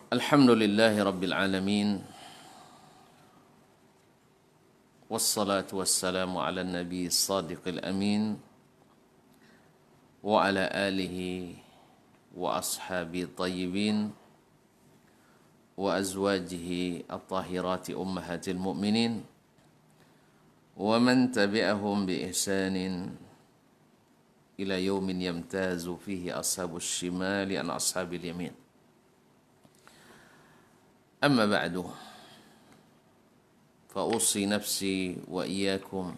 Alhamdulillahi Rabbil Alamin. Wassalatu wassalamu ala nabi sadiqil amin. Wa ala alihi wa ashabi tayyibin. Wa azwajihi at-tahirati ummahatil mu'minin. Wa man tabi'ahum bi ihsanin ila yawmin yamtazu fihi ashabus shimali an ashabil yamin. أما بعد فأوصي نفسي وإياكم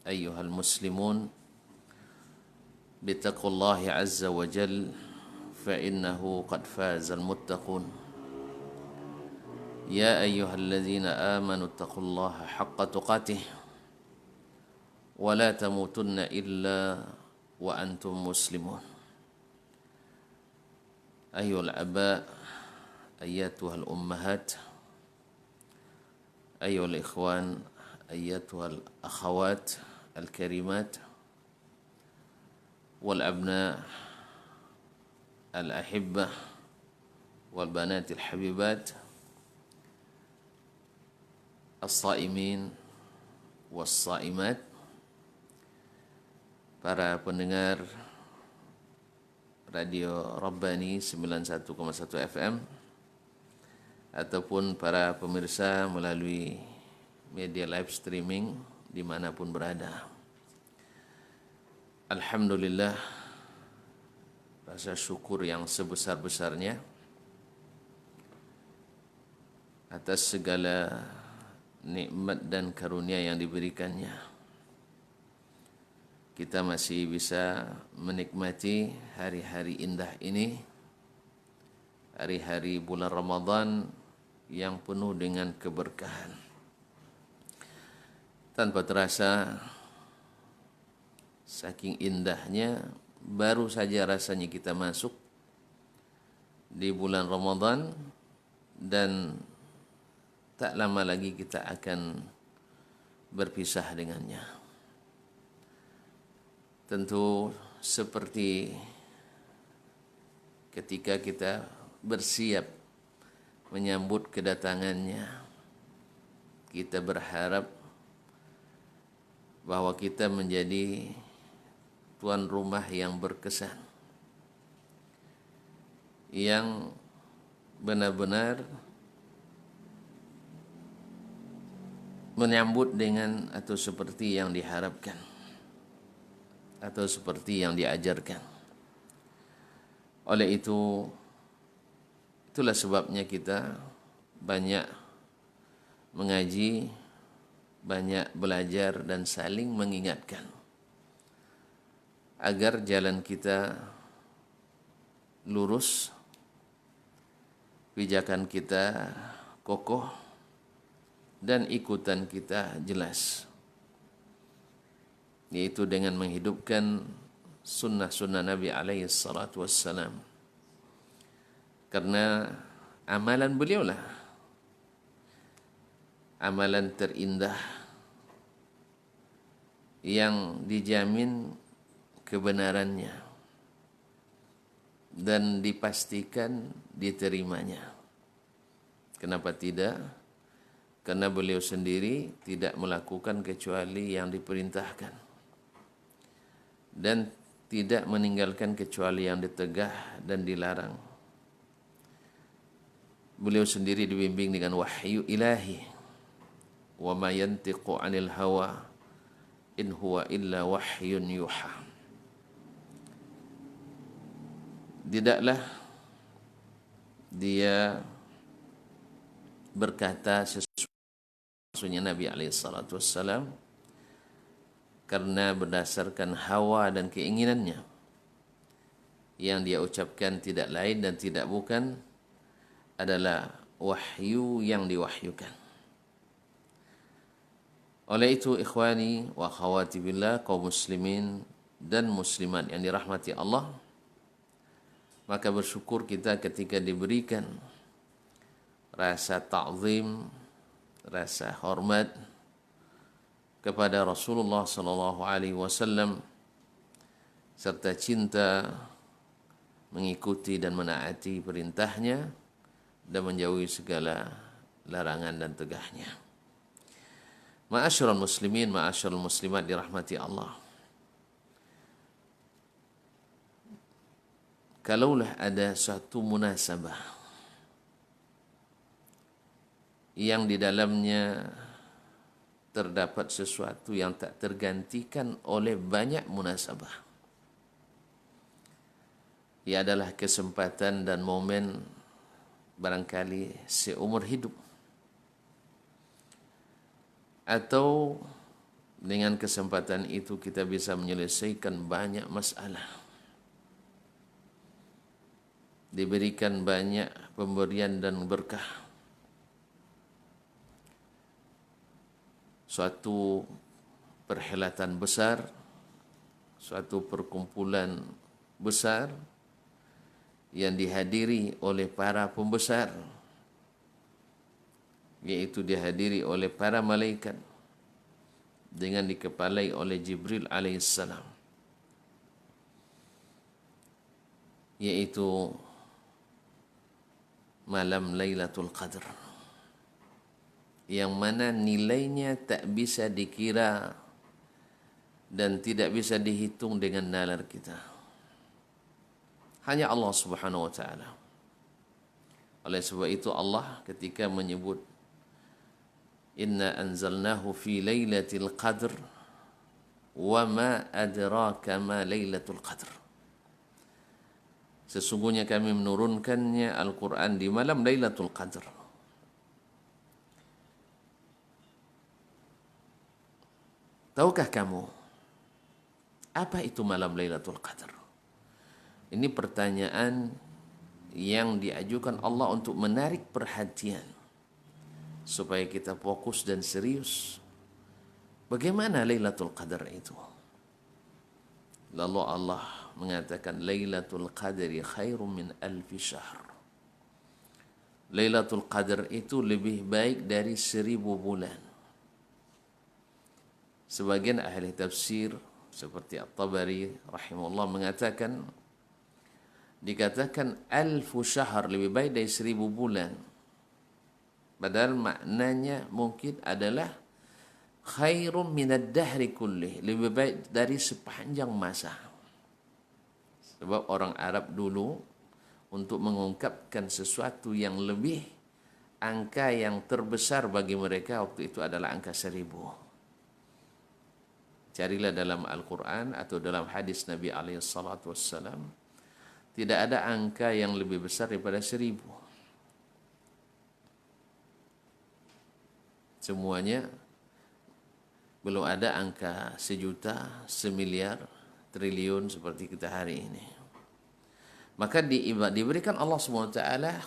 أيها المسلمون بتقوى الله عز وجل فإنه قد فاز المتقون. يا أيها الذين آمنوا اتقوا الله حق تقاته ولا تموتن إلا وأنتم مسلمون. أيها الآباء أيتها الأمهات أيها الإخوان أيتها الأخوات الكريمات والأبناء الأحبة والبنات الحبيبات الصائمين والصائمات, para pendengar Radio Rabbani 91,1 FM ataupun para pemirsa melalui media live streaming dimanapun berada. Alhamdulillah, rasa syukur yang sebesar-besarnya atas segala nikmat dan karunia yang diberikannya. Kita masih bisa menikmati hari-hari indah ini, hari-hari bulan Ramadan yang penuh dengan keberkahan. Tanpa terasa, saking indahnya, baru saja rasanya kita masuk di bulan Ramadan dan tak lama lagi kita akan berpisah dengannya. Tentu seperti ketika kita bersiap menyambut kedatangannya, kita berharap bahwa kita menjadi tuan rumah yang berkesan, yang benar-benar menyambut dengan atau seperti yang diharapkan atau seperti yang diajarkan. Oleh itu, itulah sebabnya kita banyak mengaji, banyak belajar dan saling mengingatkan agar jalan kita lurus, pijakan kita kokoh, dan ikutan kita jelas, yaitu dengan menghidupkan sunnah-sunnah Nabi alaihi salatu wassalam. Karena amalan beliaulah amalan terindah yang dijamin kebenarannya dan dipastikan diterimanya. Kenapa tidak? Karena beliau sendiri tidak melakukan kecuali yang diperintahkan dan tidak meninggalkan kecuali yang ditegah dan dilarang. Beliau sendiri dibimbing dengan wahyu ilahi. Wa ma yantiqu 'anil hawa in huwa illa wahyun yuha. Tidaklah dia berkata sesuatu Nabi alaihi salatu wassalam karena berdasarkan hawa dan keinginannya. Yang dia ucapkan tidak lain dan tidak bukan adalah wahyu yang diwahyukan. Oleh itu, ikhwani wa akhwati billah, kaum muslimin dan muslimat yang dirahmati Allah, maka bersyukur kita ketika diberikan rasa ta'zim, rasa hormat kepada Rasulullah sallallahu alaihi wasallam serta cinta mengikuti dan menaati perintahnya dan menjauhi segala larangan dan tegahnya. Ma'asyiral muslimin, ma'asyiral muslimat dirahmati Allah. Kalaulah ada suatu munasabah yang di dalamnya terdapat sesuatu yang tak tergantikan oleh banyak munasabah, ia adalah kesempatan dan momen barangkali seumur hidup, atau dengan kesempatan itu kita bisa menyelesaikan banyak masalah, diberikan banyak pemberian dan berkah. Suatu perhelatan besar, suatu perkumpulan besar yang dihadiri oleh para pembesar, yaitu dihadiri oleh para malaikat dengan dikepalai oleh Jibril alaihissalam, yaitu malam Lailatul Qadar, yang mana nilainya tak bisa dikira dan tidak bisa dihitung dengan nalar kita. Hanya Allah Subhanahu wa taala. Oleh sebab itu Allah ketika menyebut inna anzalnahu fi lailatul qadr wa ma adraka ma lailatul qadr. Sesungguhnya kami menurunkannya Al-Quran di malam Lailatul Qadar. Tahukah kamu apa itu malam Lailatul Qadar? Ini pertanyaan yang diajukan Allah untuk menarik perhatian supaya kita fokus dan serius. Bagaimana Lailatul Qadar itu? Lalu Allah mengatakan Lailatul Qadri khairum min alfi syahr. Lailatul Qadar itu lebih baik dari 1000 bulan. Sebagian ahli tafsir seperti At-Tabari rahimahullah mengatakan, dikatakan alfu syahr lebih baik dari 1000 bulan. Padahal maknanya mungkin adalah khairum minad dahri kullih, lebih baik dari sepanjang masa. Sebab orang Arab dulu untuk mengungkapkan sesuatu yang lebih, angka yang terbesar bagi mereka waktu itu adalah angka 1000. Carilah dalam Al-Quran atau dalam hadis Nabi SAW, tidak ada angka yang lebih besar daripada 1000. Semuanya belum ada angka 1.000.000, 1.000.000.000, triliun seperti kita hari ini. Maka diberikan Allah SWT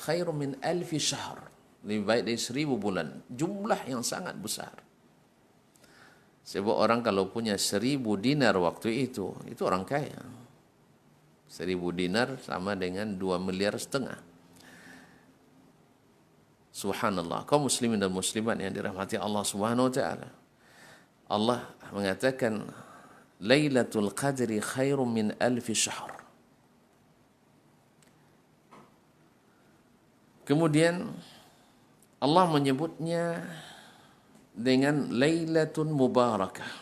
khairum min alfi syahr, lebih baik dari 1000 bulan. Jumlah yang sangat besar. Sebab orang kalau punya 1000 dinar waktu itu orang kaya. 1000 dinar sama dengan 2,5 miliar. Subhanallah. Kaum muslimin dan muslimat yang dirahmati Allah Subhanahu wa taala. Allah mengatakan Lailatul Qadri khairum min alfi syahr. Kemudian Allah menyebutnya dengan Lailatun Mubarakah.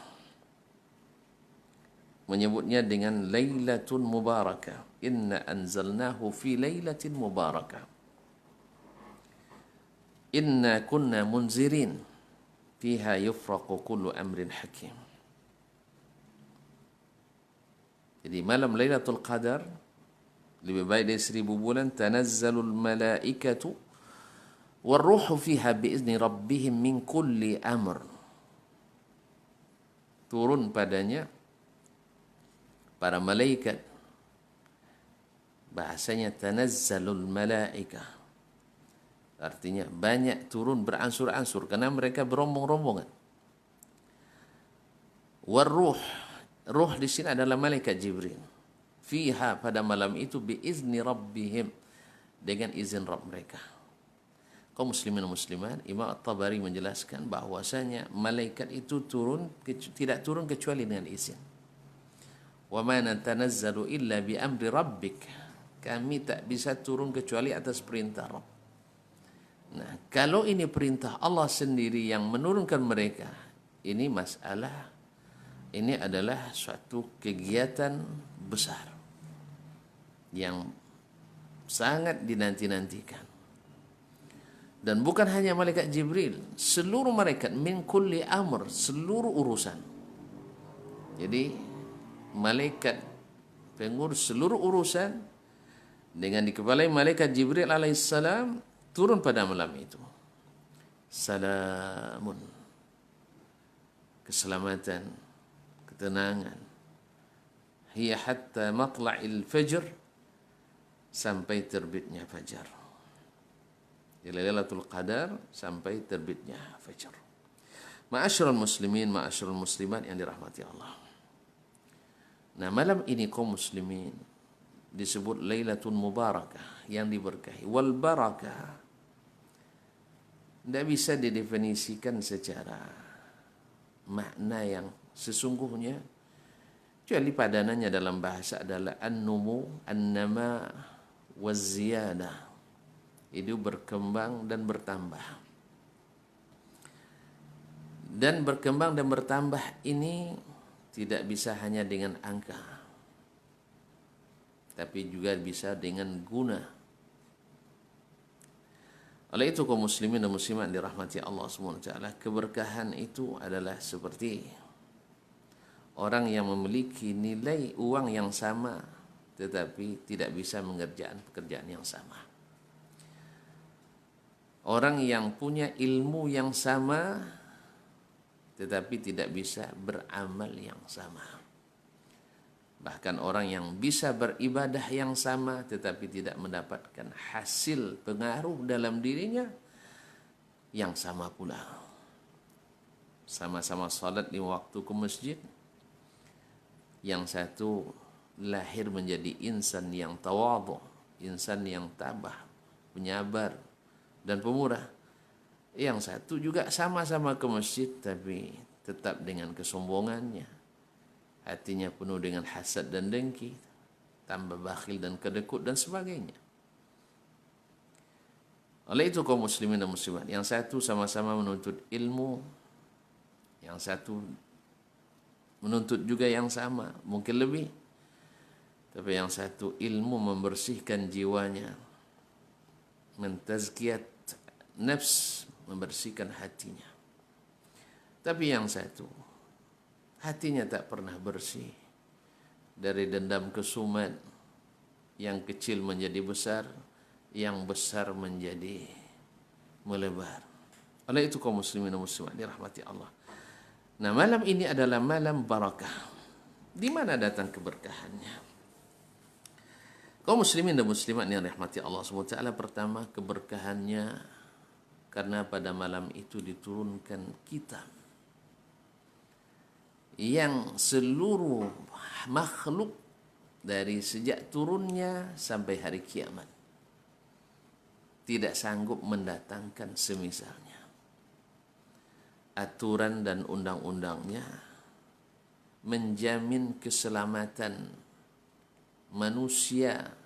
Menyebutnya dengan Lailatun Mubarakah. Inna anzalnahu fi Lailatin Mubarakah. Inna kunna munzirin fiha yufraqu kullu amrin hakim. Jadi malam Lailatul Qadar lebih baik dari 1000 bulan. Tanazzalul malaikatu warruhu fiha biizni rabbihim min kulli amr. Turun padanya para malaikat. Bahasanya tanazzalul malaika, artinya banyak turun beransur-ansur karena mereka berombong-rombongan. Warruh, ruh di sini adalah malaikat Jibril. Fiha, pada malam itu, biizni rabbihim, dengan izin Rabb mereka. Kaum muslimin dan muslimat, Imam At-Tabari menjelaskan bahwasanya malaikat itu tidak turun kecuali dengan izin. Wa ma natanazzalu illa bi amri rabbik. Kami tak bisa turun kecuali atas perintah Rabb. Nah, kalau ini perintah Allah sendiri yang menurunkan mereka, ini masalah, ini adalah suatu kegiatan besar yang sangat dinanti-nantikan. Dan bukan hanya malaikat Jibril, seluruh malaikat min kulli amr, seluruh urusan. Jadi malaikat pengurus seluruh urusan dengan dikepalai malaikat Jibril alaihissalam turun pada malam itu. Salamun, keselamatan, ketenangan. Hiya hatta matla'il fajr, sampai terbitnya fajar. Lailatul Qadar sampai terbitnya fajar. Ma'asyiral muslimin, ma'asyiral muslimat yang dirahmati Allah. Nah, malam ini kaum muslimin disebut Lailatul Mubarakah, yang diberkahi. Wal barakah tidak bisa didefinisikan secara makna yang sesungguhnya, kecuali padanannya dalam bahasa adalah an-numu, an-nama, waz-ziyadah. Itu berkembang dan bertambah. Dan berkembang dan bertambah ini tidak bisa hanya dengan angka, tapi juga bisa dengan guna. Oleh itu kaum muslimin dan muslimat dirahmati Allah SWT, keberkahan itu adalah seperti orang yang memiliki nilai uang yang sama tetapi tidak bisa mengerjakan pekerjaan yang sama. Orang yang punya ilmu yang sama tetapi tidak bisa beramal yang sama. Bahkan orang yang bisa beribadah yang sama tetapi tidak mendapatkan hasil pengaruh dalam dirinya yang sama pula. Sama-sama salat 5 waktu ke masjid, yang satu lahir menjadi insan yang tawadhu, insan yang tabah, penyabar dan pemurah. Yang satu juga sama-sama ke masjid tapi tetap dengan kesombongannya. Hatinya penuh dengan hasad dan dengki, tambah bakhil dan kedekut dan sebagainya. Oleh itu kaum muslimin dan muslimat, yang satu sama-sama menuntut ilmu, yang satu menuntut juga yang sama, mungkin lebih. Tapi yang satu ilmu membersihkan jiwanya, mentazkiyat nafs, membersihkan hatinya. Tapi yang satu hatinya tak pernah bersih, dari dendam kesumat, yang kecil menjadi besar, yang besar menjadi melebar. Oleh itu kaum muslimin dan muslimat dirahmati Allah. Nah, malam ini adalah malam barakah. Di mana datang keberkahannya? Kaum muslimin dan muslimat yang dirahmati Allah SWT, pertama keberkahannya karena pada malam itu diturunkan kitab yang seluruh makhluk dari sejak turunnya sampai hari kiamat tidak sanggup mendatangkan semisalnya. Aturan dan undang-undangnya menjamin keselamatan manusia,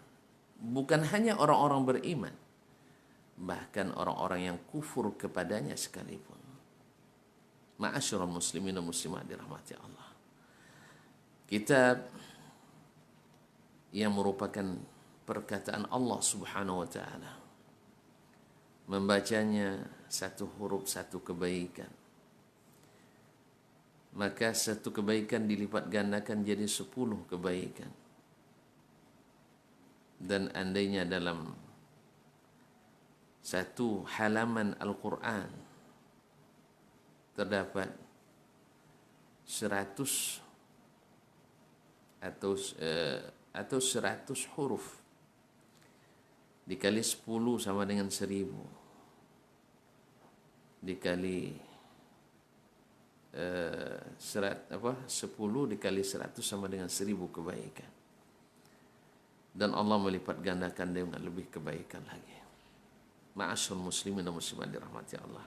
bukan hanya orang-orang beriman, bahkan orang-orang yang kufur kepadanya sekalipun. Ma'asyiral muslimin dan muslimat dirahmati Allah. Kitab yang merupakan perkataan Allah Subhanahu wa taala. Membacanya satu huruf satu kebaikan, maka satu kebaikan dilipat gandakan jadi 10 kebaikan. Dan andainya dalam satu halaman Al-Quran terdapat 100 atau 100 huruf dikali 10 sama dengan 1000, dikali 10 dikali 100 sama dengan 1000 kebaikan. Dan Allah melipat gandakan dengan lebih kebaikan lagi. Ma'asyiral muslimin dan muslimat dirahmati Allah.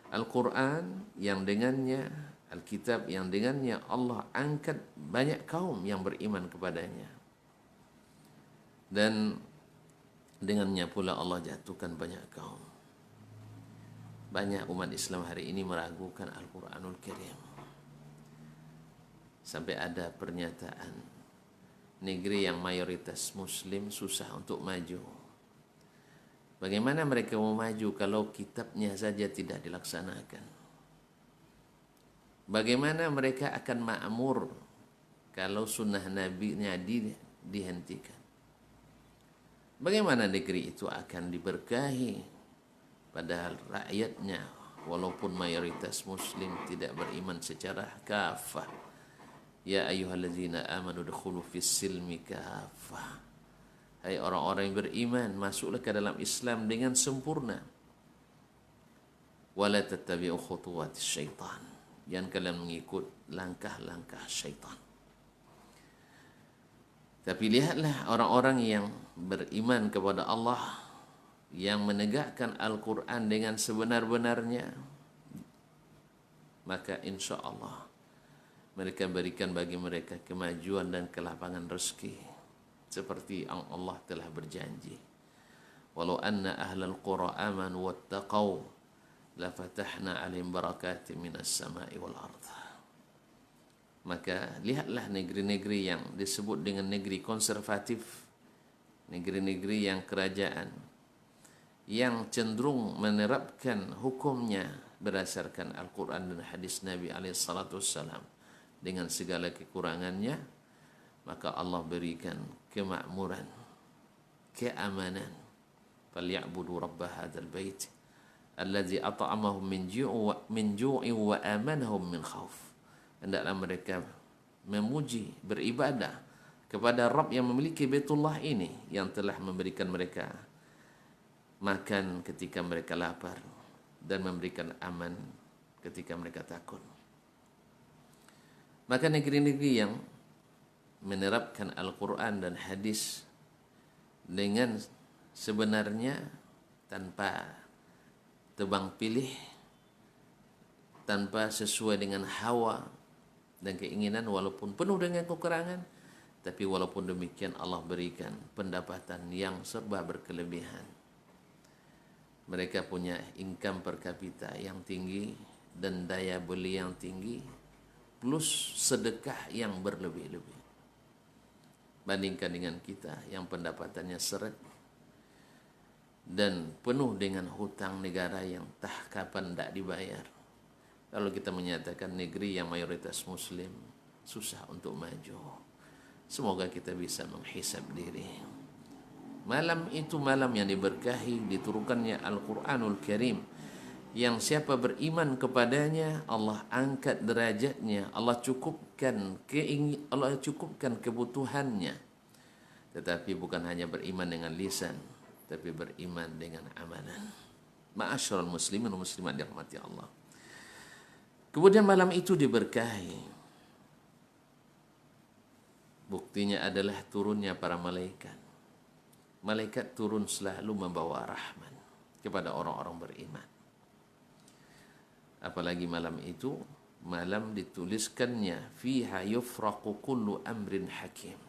Al-Quran yang dengannya, Alkitab yang dengannya Allah angkat banyak kaum yang beriman kepadanya. Dan dengannya pula Allah jatuhkan banyak kaum. Banyak umat Islam hari ini meragukan Al-Quranul Karim. Sampai ada pernyataan, negeri yang mayoritas Muslim susah untuk maju. Bagaimana mereka mau maju kalau kitabnya saja tidak dilaksanakan? Bagaimana mereka akan makmur kalau sunnah Nabi-nya dihentikan? Bagaimana negeri itu akan diberkahi padahal rakyatnya walaupun mayoritas Muslim tidak beriman secara kafah? Ya ayyuhallazina amanu dukhulu fis silmi kafah. Hai orang-orang yang beriman, masuklah ke dalam Islam dengan sempurna. Wala tattabi'u khutuwatis syaitan. Jangan kalian mengikut langkah-langkah syaitan. Tapi lihatlah orang-orang yang beriman kepada Allah, yang menegakkan Al-Quran dengan sebenar-benarnya, maka insya Allah mereka berikan bagi mereka kemajuan dan kelapangan rezeki seperti yang Allah telah berjanji. Walau anna ahlal qura amanu wattaqau la fatahna alaihim barakatin minas sama'i wal ardh. Maka lihatlah negeri-negeri yang disebut dengan negeri konservatif, negeri-negeri yang kerajaan, yang cenderung menerapkan hukumnya berdasarkan Al-Quran dan hadis Nabi SAW dengan segala kekurangannya, maka Allah berikan kemakmuran, keamanan. Falyabudu rabb hadzal bait alladzi at'amahum min ju'in wa amanahum min khauf. Hendaklah mereka memuji, beribadah kepada Rabb yang memiliki Baitullah ini, yang telah memberikan mereka makan ketika mereka lapar dan memberikan aman ketika mereka takut. Maka negeri-negeri yang menerapkan Al-Quran dan hadis dengan sebenarnya, tanpa tebang pilih, tanpa sesuai dengan hawa dan keinginan, walaupun penuh dengan kekurangan, tapi walaupun demikian Allah berikan pendapatan yang serba berkelebihan. Mereka punya income per kapita yang tinggi dan daya beli yang tinggi, plus sedekah yang berlebih-lebih. Bandingkan dengan kita yang pendapatannya seret dan penuh dengan hutang negara yang tak kapan tak dibayar. Lalu kita menyatakan negeri yang mayoritas Muslim susah untuk maju. Semoga kita bisa menghisab diri. Malam itu malam yang diberkahi, diturunkannya Al-Quranul Karim, yang siapa beriman kepadanya Allah angkat derajatnya, Allah cukupkan kebutuhannya. Tetapi bukan hanya beriman dengan lisan, tapi beriman dengan amalan. Ma'asyiral muslimin wa muslimat dirahmati Allah. Kemudian malam itu diberkahi. Buktinya adalah turunnya para malaikat. Malaikat turun selalu membawa rahmat kepada orang-orang beriman. Apalagi malam itu, malam dituliskannya fiha yufraqu kullu amrin hakim.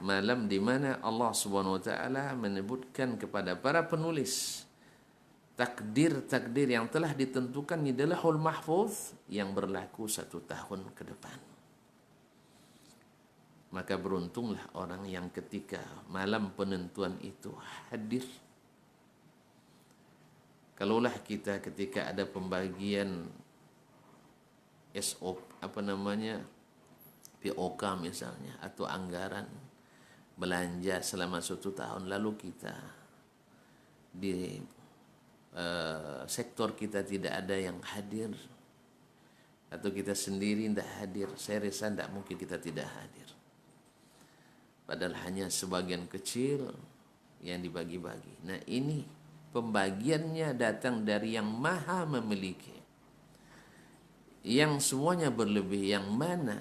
Malam di mana Allah Subhanahu wa taala menyebutkan kepada para penulis takdir-takdir yang telah ditentukan di Lauhul Mahfuz yang berlaku 1 tahun ke depan. Maka beruntunglah orang yang ketika malam penentuan itu hadir. Kalaulah kita ketika ada pembagian POK misalnya, atau anggaran belanja selama 1 tahun, lalu kita di sektor kita tidak ada yang hadir, atau kita sendiri tidak hadir, saya rasa tidak mungkin kita tidak hadir. Padahal hanya sebagian kecil yang dibagi-bagi. Nah, ini pembagiannya datang dari yang maha memiliki, yang semuanya berlebih, yang mana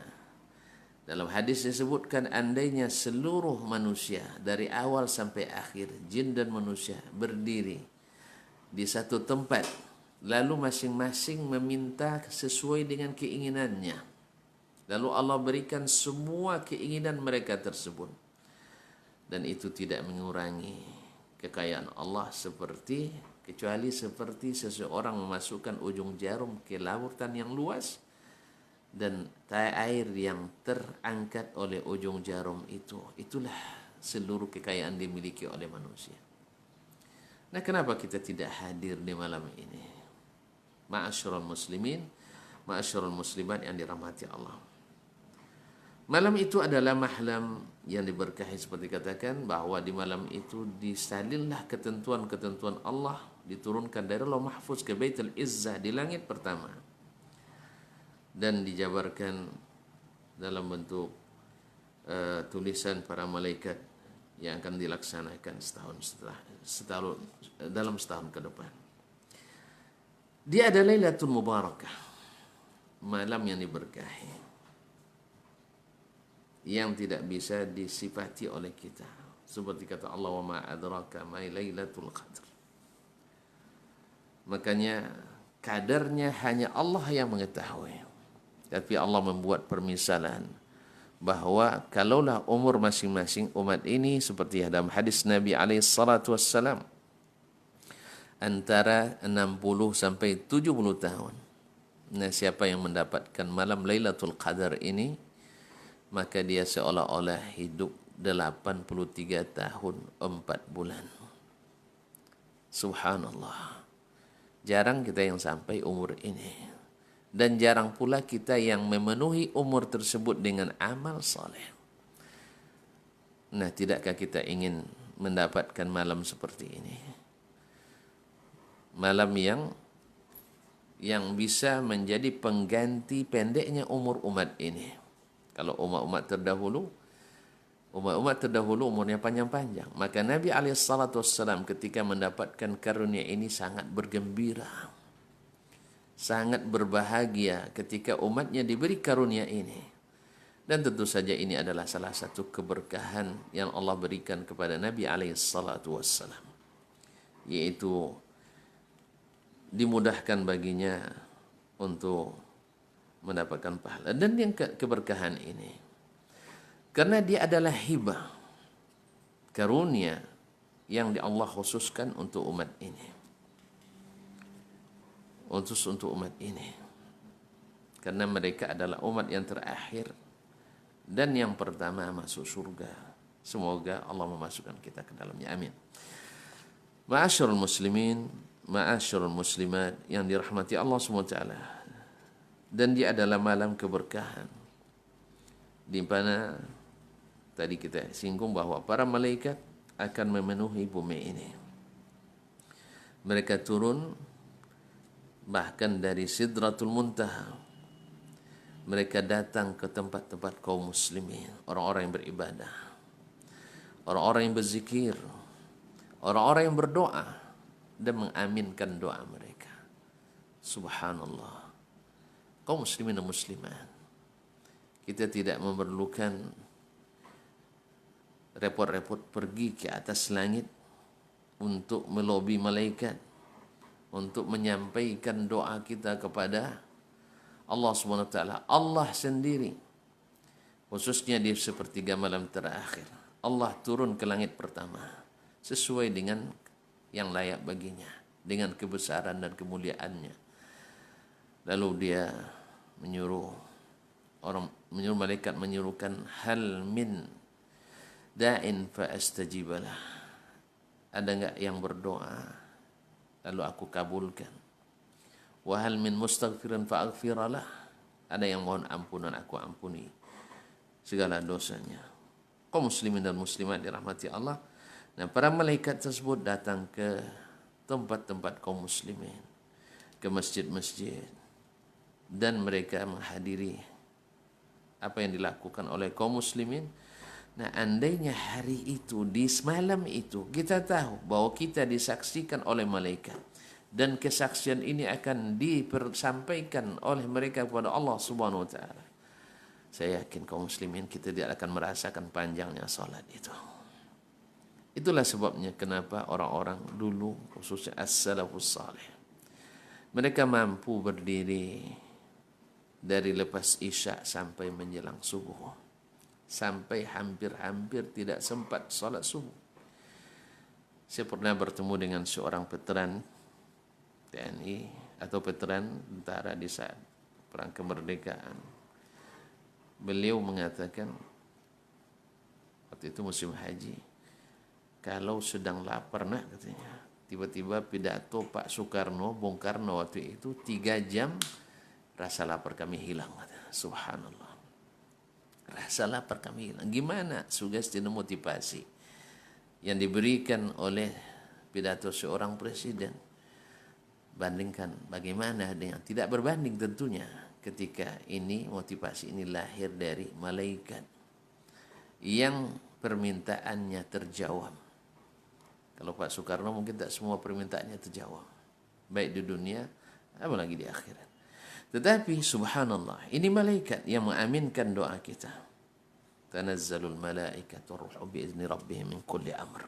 dalam hadis disebutkan andainya seluruh manusia dari awal sampai akhir, jin dan manusia, berdiri di satu tempat, lalu masing-masing meminta sesuai dengan keinginannya, lalu Allah berikan semua keinginan mereka tersebut, dan itu tidak mengurangi kekayaan Allah seperti kecuali seperti seseorang memasukkan ujung jarum ke lautan yang luas dan air yang terangkat oleh ujung jarum itu. Itulah seluruh kekayaan dimiliki oleh manusia. Nah, kenapa kita tidak hadir di malam ini? Ma'asyiral muslimin, ma'asyiral muslimat yang dirahmati Allah. Malam itu adalah malam yang diberkahi, seperti katakan bahwa di malam itu disalinlah ketentuan-ketentuan Allah, diturunkan dari Allah Mahfuz ke Baitul Izzah di langit pertama dan dijabarkan dalam bentuk tulisan para malaikat yang akan dilaksanakan dalam setahun ke depan. Dia adalah Lailatul Mubarakah, malam yang diberkahi, yang tidak bisa disifati oleh kita. Seperti kata Allah, wa ma adraka ma lailatul qadr. Makanya kadarnya hanya Allah yang mengetahui. Tapi Allah membuat permisalan bahwa kalaulah umur masing-masing umat ini seperti dalam hadis Nabi alaihi salatu wassalam antara 60 sampai 70 tahun. Nah, siapa yang mendapatkan malam Lailatul Qadar ini, maka dia seolah-olah hidup 83 tahun 4 bulan. Subhanallah. Jarang kita yang sampai umur ini. Dan jarang pula kita yang memenuhi umur tersebut dengan amal soleh. Nah, tidakkah kita ingin mendapatkan malam seperti ini? Malam yang bisa menjadi pengganti pendeknya umur umat ini. Kalau umat-umat terdahulu umurnya panjang-panjang. Maka Nabi SAW ketika mendapatkan karunia ini sangat bergembira, sangat berbahagia ketika umatnya diberi karunia ini. Dan tentu saja ini adalah salah satu keberkahan yang Allah berikan kepada Nabi SAW, yaitu dimudahkan baginya untuk mendapatkan pahala. Dan yang keberkahan ini karena dia adalah hibah, karunia yang Allah khususkan untuk umat ini, untuk umat ini, karena mereka adalah umat yang terakhir dan yang pertama masuk surga. Semoga Allah memasukkan kita ke dalamnya, amin. Ma'asyiral muslimin, ma'asyiral muslimat yang dirahmati Allah SWT. Dan dia adalah malam keberkahan di mana tadi kita singgung bahwa para malaikat akan memenuhi bumi ini. Mereka turun bahkan dari Sidratul Muntaha. Mereka datang ke tempat-tempat kaum muslimin, orang-orang yang beribadah, orang-orang yang berzikir, orang-orang yang berdoa dan mengaminkan doa mereka. Subhanallah. Kaum muslimin dan muslimat, kita tidak memerlukan repot-repot pergi ke atas langit untuk melobi malaikat, untuk menyampaikan doa kita kepada Allah SWT. Allah sendiri, khususnya di sepertiga malam terakhir, Allah turun ke langit pertama sesuai dengan yang layak baginya, dengan kebesaran dan kemuliaannya. Lalu dia menyuruh malaikat menyuruhkan, hal min da'in fa astajibalah. Ada enggak yang berdoa lalu aku kabulkan? Wa hal min mustaghfirin fa aghfiralah. Ada yang mohon ampunan, aku ampuni segala dosanya. Kaum muslimin dan muslimat dirahmati Allah. Nah, para malaikat tersebut datang ke tempat-tempat kaum muslimin, ke masjid-masjid, dan mereka menghadiri apa yang dilakukan oleh kaum muslimin. Nah, andainya hari itu, di semalam itu, kita tahu bahwa kita disaksikan oleh malaikat, dan kesaksian ini akan disampaikan oleh mereka kepada Allah Subhanahu wa taala. Saya yakin kaum muslimin kita tidak akan merasakan panjangnya salat itu. Itulah sebabnya kenapa orang-orang dulu, khususnya as-salafus salih, mereka mampu berdiri dari lepas isya sampai menjelang subuh, sampai hampir-hampir tidak sempat salat subuh. Saya pernah bertemu dengan seorang veteran TNI atau veteran tentara di saat perang kemerdekaan. Beliau mengatakan waktu itu musim haji, kalau sedang lapar nak katanya, tiba-tiba pidato Pak Soekarno, Bung Karno waktu itu 3 jam, rasa lapar kami hilang. Subhanallah. Rasa lapar kami hilang. Gimana sugesti dan motivasi yang diberikan oleh pidato seorang presiden? Bandingkan bagaimana dengan tidak berbanding tentunya ketika ini motivasi ini lahir dari malaikat yang permintaannya terjawab. Kalau Pak Soekarno mungkin tak semua permintaannya terjawab, baik di dunia apalagi di akhirat. Tetapi subhanallah, ini malaikat yang mengaminkan doa kita. Tanazzalul malaikatu ruhu biizni rabbihim min kulli amr.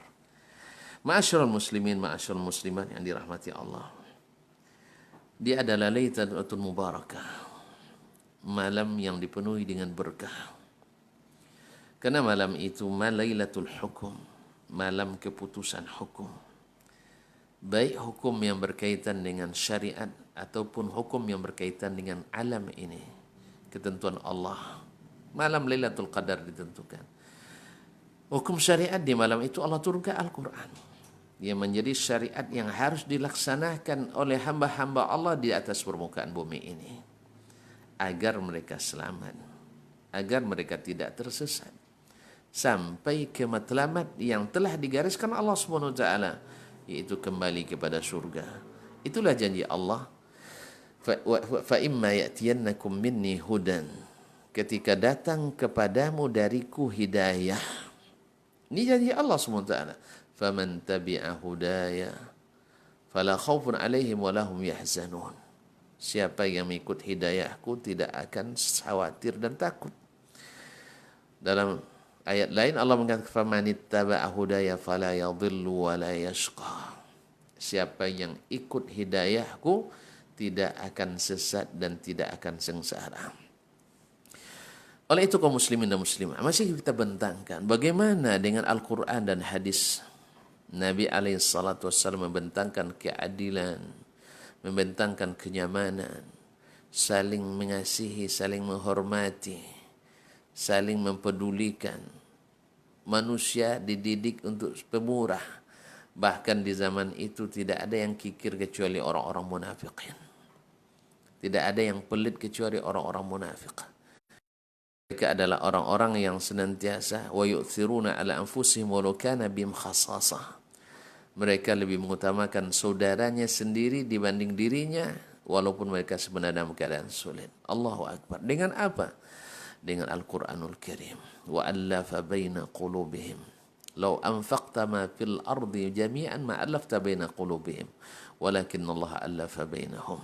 Ma'asyiral muslimin, ma'asyiral muslimat yang dirahmati Allah. Dia adalah Lailatul Mubarakah, malam yang dipenuhi dengan berkah. Karena malam itu Lailatul Hukum, malam keputusan hukum. Baik hukum yang berkaitan dengan syariat ataupun hukum yang berkaitan dengan alam ini, ketentuan Allah. Malam Lailatul Qadar ditentukan. Hukum syariat di malam itu Allah turunkan Al-Quran yang menjadi syariat yang harus dilaksanakan oleh hamba-hamba Allah di atas permukaan bumi ini agar mereka selamat, agar mereka tidak tersesat sampai ke matlamat yang telah digariskan Allah Subhanahu wa taala, yaitu kembali kepada surga. Itulah janji Allah. Fa imma ya'tiyannakum minni hudan, ketika datang kepadamu dariku hidayah. Ini janji Allah Subhanahu wa taala. Faman tabi'a hudaya fala khaufun 'alaihim wa lahum yahzanun. Siapa yang mengikut hidayahku tidak akan khawatir dan takut. Dalam ayat lain Allah mengatakan famanittaba'a hudaya fala yadhillu wa la yashqa. Siapa yang ikut hidayahku tidak akan sesat dan tidak akan sengsara. Oleh itu kaum muslimin dan muslimah, masih kita bentangkan bagaimana dengan Al-Quran dan hadis. Nabi SAW membentangkan keadilan, membentangkan kenyamanan, saling mengasihi, saling menghormati, saling mempedulikan. Manusia dididik untuk pemurah. Bahkan di zaman itu tidak ada yang kikir kecuali orang-orang munafikin. Tidak ada yang pelit kecuali orang-orang munafik. Mereka adalah orang-orang yang senantiasa wa yu'thiruna ala anfusihim walau kana bihim khassasah. Mereka lebih mengutamakan saudaranya sendiri dibanding dirinya walaupun mereka sebenarnya dalam keadaan sulit. Allahu Akbar. Dengan apa? Dengan Al-Quranul Karim. Wa allafa baina qulubihim. Lau anfaqta ma fil ardi jami'an ma allafta baina qulubihim. Walakin Allah allafa bainahum.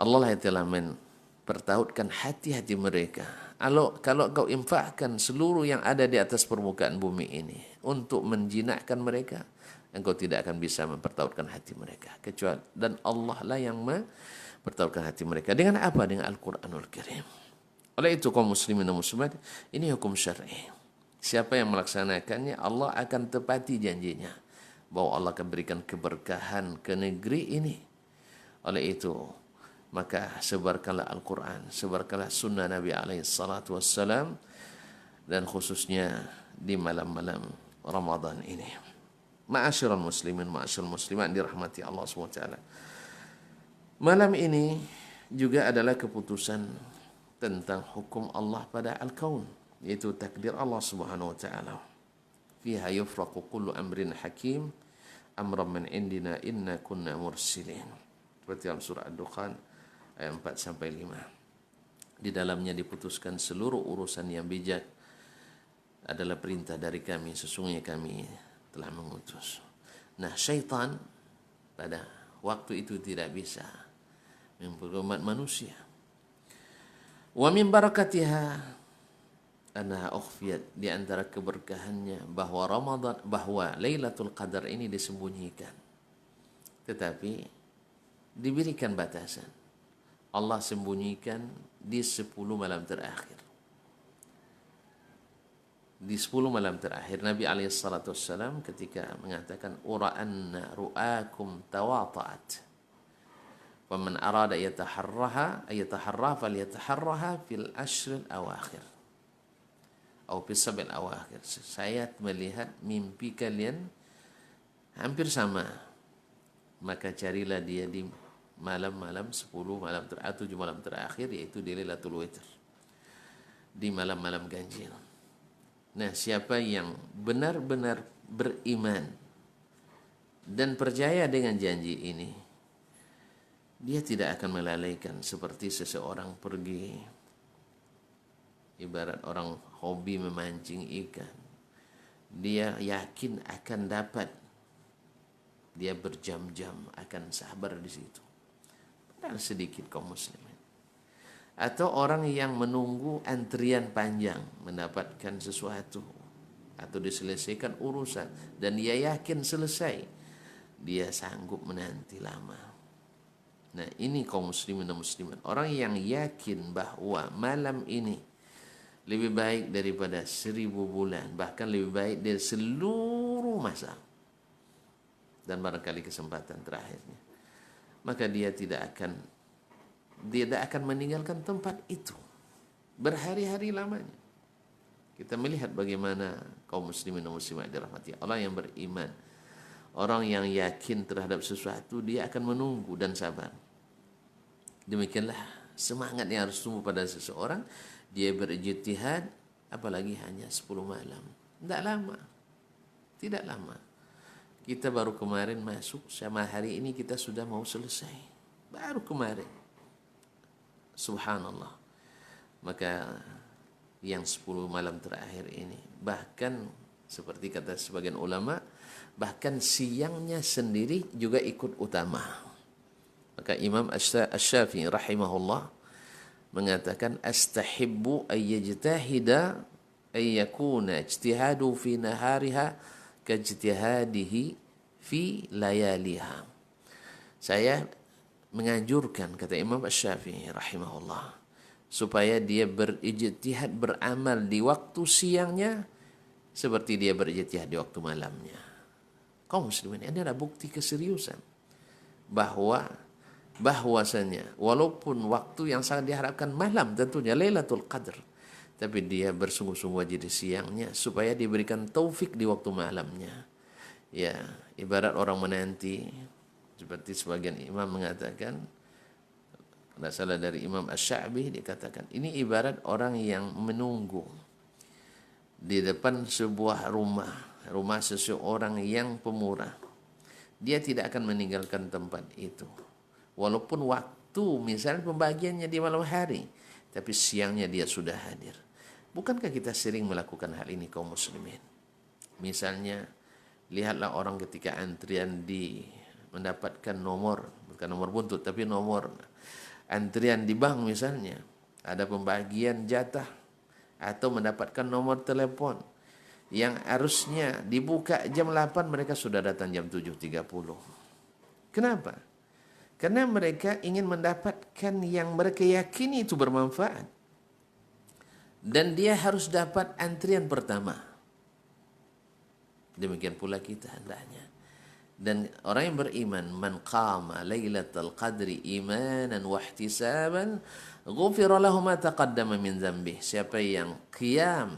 Allah lah yang telah mempertautkan hati-hati mereka. Kalau kau infakkan seluruh yang ada di atas permukaan bumi ini untuk menjinakkan mereka, engkau tidak akan bisa mempertautkan hati mereka. Kecuali dan Allah lah yang mempertautkan hati mereka. Dengan apa? Dengan Al-Quranul Karim. Oleh itu kaum muslimin dan muslimat, ini hukum syar'i. Siapa yang melaksanakannya, Allah akan tepati janjinya bahwa Allah akan berikan keberkahan ke negeri ini. Oleh itu, maka sebarkanlah Al-Quran, sebarkanlah sunnah Nabi SAW, dan khususnya di malam-malam Ramadan ini. Ma'asyiral muslimin, ma'asyiral muslimat dirahmati Allah SWT. Malam ini juga adalah keputusan tentang hukum Allah pada Al-Kaun, yaitu takdir Allah Subhanahu wa taala. Fiha yufraqu kullu amrin hakim amran min indina inna kunna mursilin. Seperti dalam surah Ad-Dukhan ayat 4 sampai 5. Di dalamnya diputuskan seluruh urusan yang bijak adalah perintah dari kami, sesungguhnya kami telah mengutus. Nah, syaitan pada waktu itu tidak bisa memperumat manusia. Wa min barakatiha anha ukhfiyat, di antara keberkahannya bahwa Lailatul Qadar ini disembunyikan. Tetapi diberikan batasan. Allah sembunyikan di 10 malam terakhir. di 10 malam terakhir Nabi SAW ketika mengatakan ura'anna ru'akum tawata'at wa man arada ayataharraha falyataharraha fil ashril awakhir atau fil sabil awakhir. Saya melihat mimpi kalian hampir sama, maka carilah dia di malam-malam 10 malam terakhir, 7 malam terakhir, yaitu di Lailatul Witr, di malam-malam ganjil. Nah, siapa yang benar-benar beriman dan percaya dengan janji ini, dia tidak akan melalaikan seperti seseorang pergi, ibarat orang hobi memancing ikan. Dia yakin akan dapat, dia berjam-jam akan sabar di situ. Padahal sedikit kaum muslimin. Atau orang yang menunggu antrian panjang mendapatkan sesuatu atau diselesaikan urusan dan dia yakin selesai, dia sanggup menanti lama. Nah, ini kaum muslimin dan muslimat, orang yang yakin bahwa malam ini lebih baik daripada 1000 bulan, bahkan lebih baik dari seluruh masa dan barangkali kesempatan terakhirnya, maka dia tidak akan meninggalkan tempat itu berhari-hari lamanya. Kita melihat bagaimana kaum muslimin dan muslimat dirahmati Allah yang beriman, orang yang yakin terhadap sesuatu, dia akan menunggu dan sabar. Demikianlah semangat yang harus tumbuh pada seseorang. Dia berijtihad, apalagi hanya 10 malam, tidak lama. Kita baru kemarin masuk, sama hari ini kita sudah mau selesai, baru kemarin. Subhanallah. Maka yang 10 malam terakhir ini, bahkan seperti kata sebagian ulama, bahkan siangnya sendiri juga ikut utama. Maka Imam Asy-Syafi'i rahimahullah mengatakan, astahibbu ayyajtahida ayyakuna ijtihadu fi nahariha kajtihadihi fi layaliha. Saya menganjurkan, kata Imam Asy-Syafi'i rahimahullah, supaya dia berijtihad, beramal di waktu siangnya seperti dia berijtihad di waktu malamnya. Kaum muslimin, ini adalah bukti keseriusan bahwasanya walaupun waktu yang sangat diharapkan malam, tentunya Lailatul Qadar, tapi dia bersungguh-sungguh aja di siangnya supaya diberikan taufik di waktu malamnya. Ya, ibarat orang menanti, seperti sebagian imam mengatakan, tidak salah dari Imam Asy-Sya'bi, dikatakan ini ibarat orang yang menunggu di depan sebuah rumah seseorang yang pemurah. Dia tidak akan meninggalkan tempat itu walaupun waktu misalnya pembagiannya di malam hari, tapi siangnya dia sudah hadir. Bukankah kita sering melakukan hal ini kaum muslimin? Misalnya, lihatlah orang ketika antrian mendapatkan nomor, bukan nomor buntut, tapi nomor antrian di bank misalnya, ada pembagian jatah atau mendapatkan nomor telepon yang harusnya dibuka jam 8, mereka sudah datang jam 7.30. Kenapa? Karena mereka ingin mendapatkan yang mereka yakini itu bermanfaat. Dan dia harus dapat antrian pertama. Demikian pula kita hendaknya. Dan orang yang beriman, man qama lailatul qadri imanan wa ihtisaban ghufira lahu ma taqaddama min dzambih. Siapa yang qiyam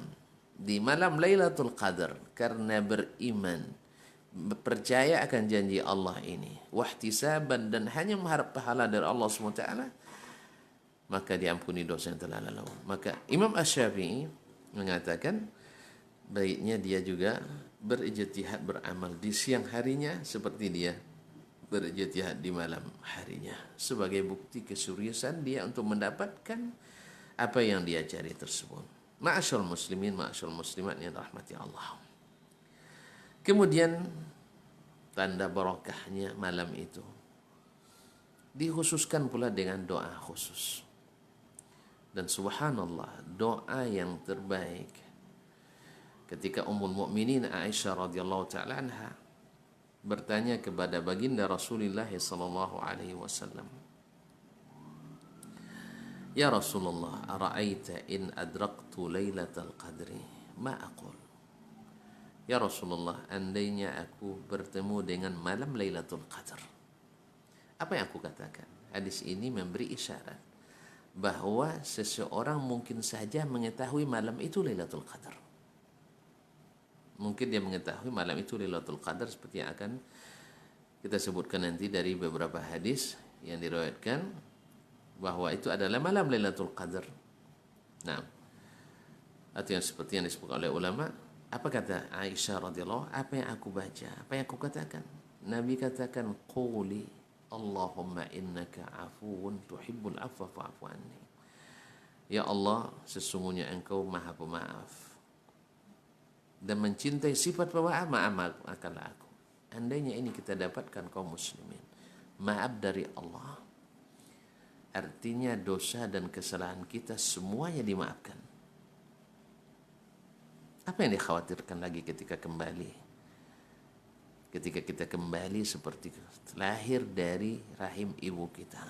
di malam Lailatul Qadar karena beriman, percaya akan janji Allah ini, wahtisaban, dan hanya mengharap pahala dari Allah SWT, maka diampuni dosa yang telah lalu. Maka Imam Asy-Syafi'i mengatakan baiknya dia juga berijtihad, beramal di siang harinya seperti dia berijtihad di malam harinya, sebagai bukti keseriusan dia untuk mendapatkan apa yang dia cari tersebut. Ma'asyarul muslimin, ma'asyarul muslimat yang rahmati Allah. Kemudian tanda barakahnya malam itu dikhususkan pula dengan doa khusus. Dan subhanallah, doa yang terbaik ketika Ummul Mukminin Aisyah radhiyallahu taala anha bertanya kepada baginda Rasulullah sallallahu alaihi wasallam, "Ya Rasulullah, ara'aita in adraktu lailatal qadri ma aqul. Ya Rasulullah, andainya aku bertemu dengan malam Lailatul Qadar, apa yang aku katakan? Hadis ini memberi isyarat bahwa seseorang mungkin saja mengetahui malam itu Lailatul Qadar. Mungkin dia mengetahui malam itu Lailatul Qadar seperti yang akan kita sebutkan nanti dari beberapa hadis yang diriwayatkan bahwa itu adalah malam Lailatul Qadar. Nah, atau yang seperti yang disebutkan oleh ulama, apa kata Aisyah radhiyallahu, apa yang aku baca, apa yang aku katakan? Nabi katakan, quli Allahumma innaka afuwun tuhibbul afwa fa'fu anni. Ya Allah, sesungguhnya Engkau Maha Pemaaf dan mencintai sifat pemaaf, maafkanlah aku. Andainya ini kita dapatkan kaum muslimin, maaf dari Allah, artinya dosa dan kesalahan kita semuanya dimaafkan. Apa yang dikhawatirkan lagi ketika kembali? Ketika kita kembali seperti lahir dari rahim ibu kita,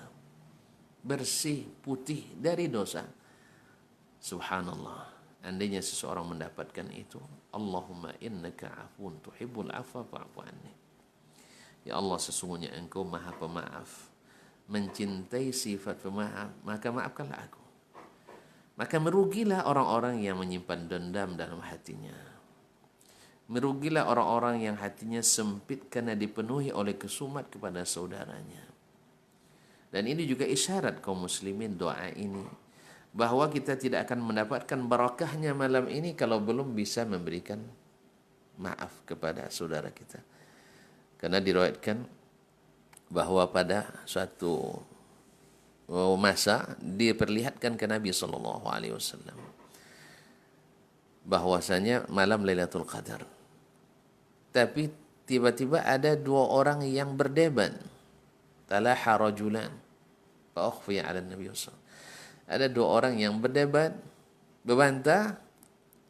bersih, putih dari dosa. Subhanallah, andainya seseorang mendapatkan itu, Allahumma innaka afun tuhibbul afwa fa'fu anni. Ya Allah, sesungguhnya Engkau Maha Pemaaf, mencintai sifat pemaaf, maka maafkanlah aku. Maka merugilah orang-orang yang menyimpan dendam dalam hatinya. Merugilah orang-orang yang hatinya sempit karena dipenuhi oleh kesumat kepada saudaranya. Dan ini juga isyarat kaum muslimin doa ini, bahwa kita tidak akan mendapatkan barakahnya malam ini kalau belum bisa memberikan maaf kepada saudara kita. Karena diriwayatkan bahwa pada suatu masa diperlihatkan ke Nabi SAW bahwasanya malam Lailatul Qadar, tapi tiba-tiba ada dua orang yang berdebat. Talaha rajulan fa ukhfiya 'ala Nabi SAW. Ada dua orang yang berdebat, berbantah,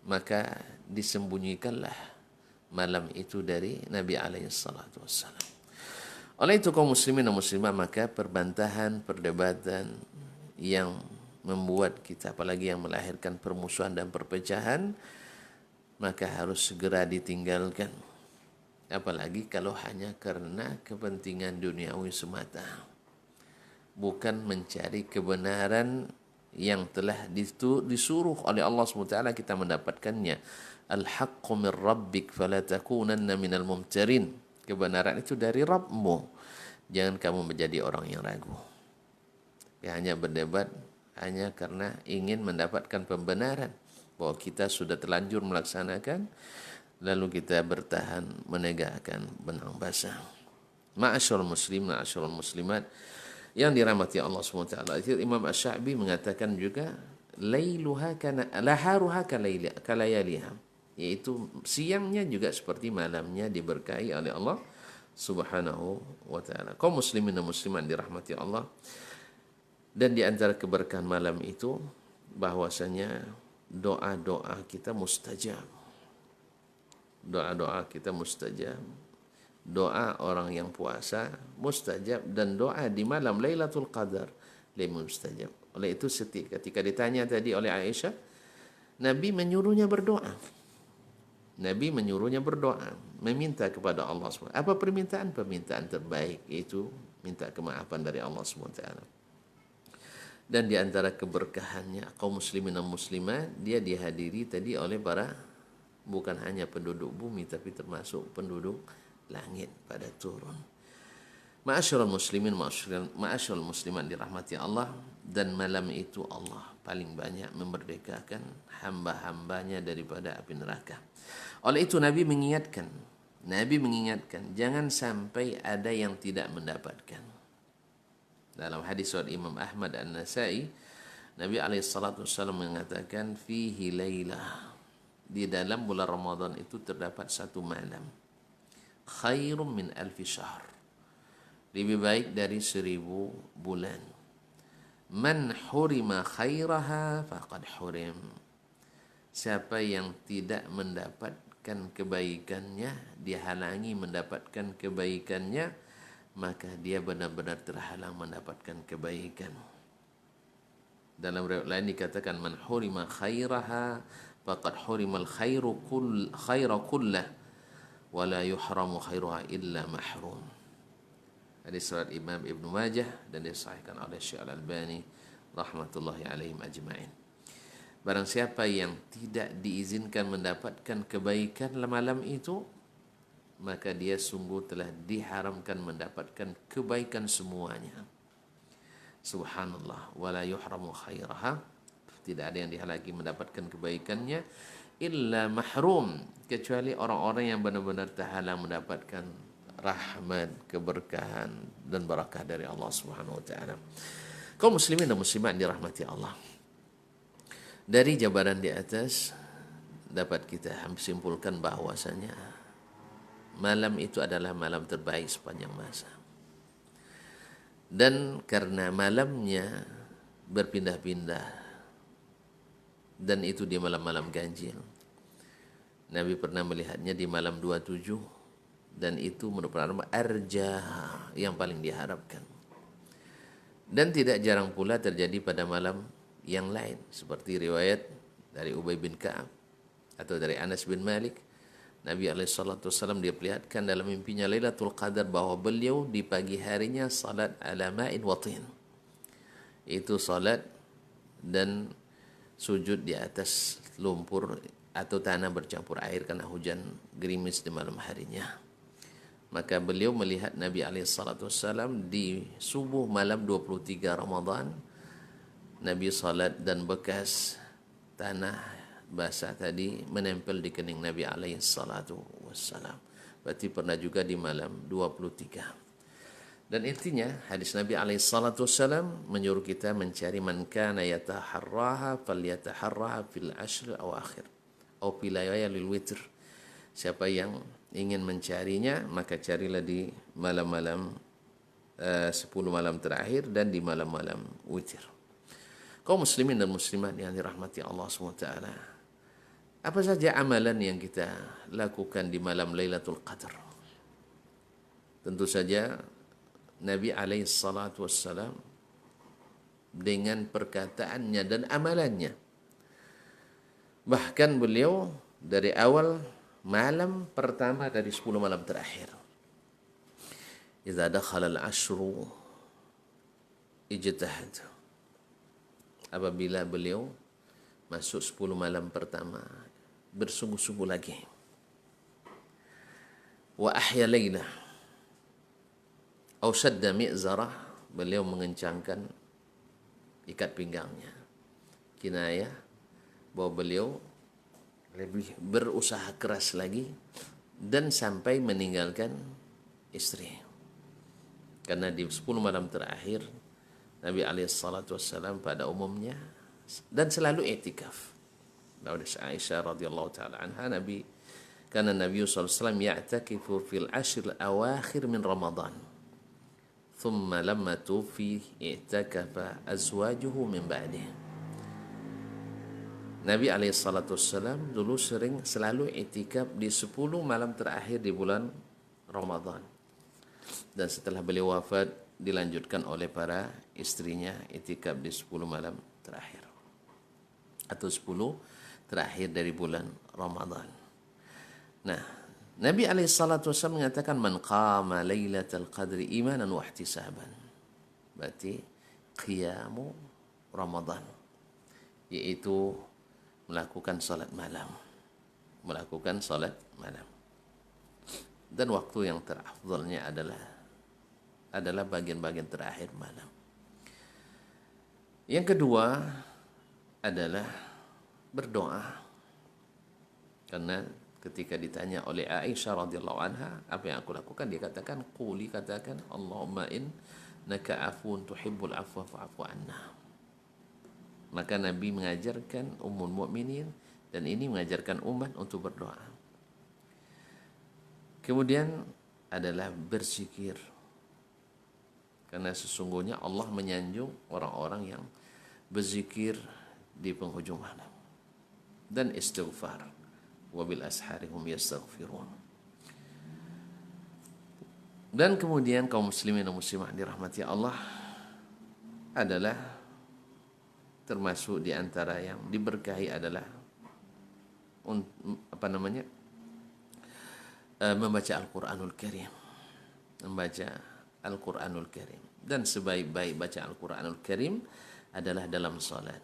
maka disembunyikanlah malam itu dari Nabi SAW. Oleh itu kaum muslimin dan muslimah, maka perbantahan, perdebatan yang membuat kita, apalagi yang melahirkan permusuhan dan perpecahan, maka harus segera ditinggalkan. Apalagi kalau hanya karena kepentingan duniawi semata, bukan mencari kebenaran yang telah disuruh oleh Allah SWT kita mendapatkannya. Al-haqqu min rabbik fala takunanna minal mumtarin. Kebenaran itu dari Rabbmu, jangan kamu menjadi orang yang ragu. Ya, hanya berdebat hanya karena ingin mendapatkan pembenaran bahwa kita sudah terlanjur melaksanakan, lalu kita bertahan menegakkan benang basah. Ma'asyarul muslim, ma'asyarul muslimat yang dirahmati Allah SWT. Imam Asy-Sya'bi mengatakan juga, lailuha kana laharuha kalayaliha, yaitu siangnya juga seperti malamnya diberkahi oleh Allah Subhanahu wa ta'ala. Kaum muslimin dan muslimat dirahmati Allah, dan di antara keberkahan malam itu bahwasanya doa-doa kita mustajab. Doa-doa kita mustajab. Doa orang yang puasa mustajab, dan doa di malam Lailatul Qadar lebih mustajab. Oleh itu ketika ditanya tadi oleh Aisyah, Nabi menyuruhnya berdoa. Nabi menyuruhnya berdoa, meminta kepada Allah SWT. Apa permintaan? Permintaan terbaik, yaitu minta kemaafan dari Allah SWT. Dan di antara keberkahannya kaum muslimin dan muslimah, dia dihadiri tadi oleh para, bukan hanya penduduk bumi, tapi termasuk penduduk langit pada turun. Ma'asyarul muslimin, ma'asyarul musliman dirahmati Allah, dan malam itu Allah paling banyak memerdekakan hamba-hambanya daripada api neraka. Oleh itu Nabi mengingatkan, jangan sampai ada yang tidak mendapatkan. Dalam hadis riwayat Imam Ahmad An-Nasai, Nabi SAW mengatakan, fihi lailah, di dalam bulan Ramadan itu terdapat satu malam, khairum min alfi syahr, lebih baik dari 1000 bulan. Man hurima khairaha faqad hurim. Siapa yang tidak mendapatkan kebaikannya, dihalangi mendapatkan kebaikannya, maka dia benar-benar terhalang mendapatkan kebaikan. Dalam riwayat lain dikatakan, man hurima khairaha faqad hurimal khaira kullah wa la yuhramu khairuha illa mahrum. Hadis riwayat Imam Ibnu Majah dan disahihkan oleh Syekh Al-Albani rahmatullahi alaihim ajma'in. Barang siapa yang tidak diizinkan mendapatkan kebaikan malam itu, maka dia sungguh telah diharamkan mendapatkan kebaikan semuanya. Subhanallah, wala yuhramu khairaha, tidak ada yang dihalangi mendapatkan kebaikannya illa mahrum, kecuali orang-orang yang benar-benar terhalang mendapatkan rahmat, keberkahan dan barakah dari Allah Subhanahu wa taala. Kaum muslimin dan muslimat dirahmati Allah. Dari jabaran di atas dapat kita simpulkan bahwasanya malam itu adalah malam terbaik sepanjang masa. Dan karena malamnya berpindah-pindah dan itu di malam-malam ganjil, Nabi pernah melihatnya di malam 27 dan itu merupakan arja yang paling diharapkan. Dan tidak jarang pula terjadi pada malam yang lain, seperti riwayat dari Ubay bin Ka'ab atau dari Anas bin Malik. Nabi SAW diperlihatkan dalam mimpinya Lailatul Qadar bahwa beliau di pagi harinya salat ala ma'in watin. Itu salat dan sujud di atas lumpur atau tanah bercampur air karena hujan gerimis di malam harinya. Maka beliau melihat Nabi SAW di subuh malam 23 Ramadan. Nabi salat dan bekas tanah basah tadi menempel di kening Nabi SAW. Berarti pernah juga di malam 23. Dan intinya hadis Nabi SAW menyuruh kita mencari man kana yataharraha falyataharraha fil ashr awakhir atau fil layalil witr. Siapa yang ingin mencarinya maka carilah di malam-malam 10 malam terakhir dan di malam-malam witir. Kaum muslimin dan muslimat yang dirahmati Allah SWT, apa saja amalan yang kita lakukan di malam Lailatul Qadar? Tentu saja Nabi SAW dengan perkataannya dan amalannya, bahkan beliau dari awal malam pertama dari 10 malam terakhir, idza dakhala al-ashru ijtahad, apabila beliau masuk 10 malam pertama bersungguh-sungguh lagi. Wa ahya laylah au shadda mi'zarah, beliau mengencangkan ikat pinggangnya. Kinayah bahwa beliau lebih berusaha keras lagi dan sampai meninggalkan istri. Karena di 10 malam terakhir Nabi SAW pada umumnya dan selalu i'tikaf. Dari Aisyah radhiyallahu taala anha, Nabi SAW ya'takifu fil ashr awakhir min Ramadan. Thumma lamma tufi i'takafa azwajuhu min ba'dih. Nabi SAW dulu selalu i'tikaf di 10 malam terakhir di bulan Ramadan. Dan setelah beliau wafat dilanjutkan oleh para istrinya i'tikaf di 10 malam terakhir atau 10 terakhir dari bulan Ramadan. Nah, Nabi SAW mengatakan man qama lailatul qadri imanan wa ihtisaban, berarti qiyamu Ramadan, yaitu melakukan salat malam, dan waktu yang terafdalnya adalah bagian-bagian terakhir malam. Yang kedua adalah berdoa. Karena ketika ditanya oleh Aisyah radhiyallahu anha, apa yang aku lakukan? Dia katakan, katakan Allahumma innaka afuwun tuhibbul afwa fa'fu anna. Maka Nabi mengajarkan ummul mukminin dan ini mengajarkan umat untuk berdoa. Kemudian adalah berzikir. Karena sesungguhnya Allah menyanjung orang-orang yang berzikir di penghujung malam. Dan istighfar. Wabil ashari hum yastaghfirun. Dan kemudian kaum muslimin dan muslimah dirahmati Allah adalah termasuk di antara yang diberkahi adalah apa namanya, membaca Al-Quranul Karim, membaca Al-Quranul Karim. Dan sebaik-baik baca Al-Quranul Karim adalah dalam salat.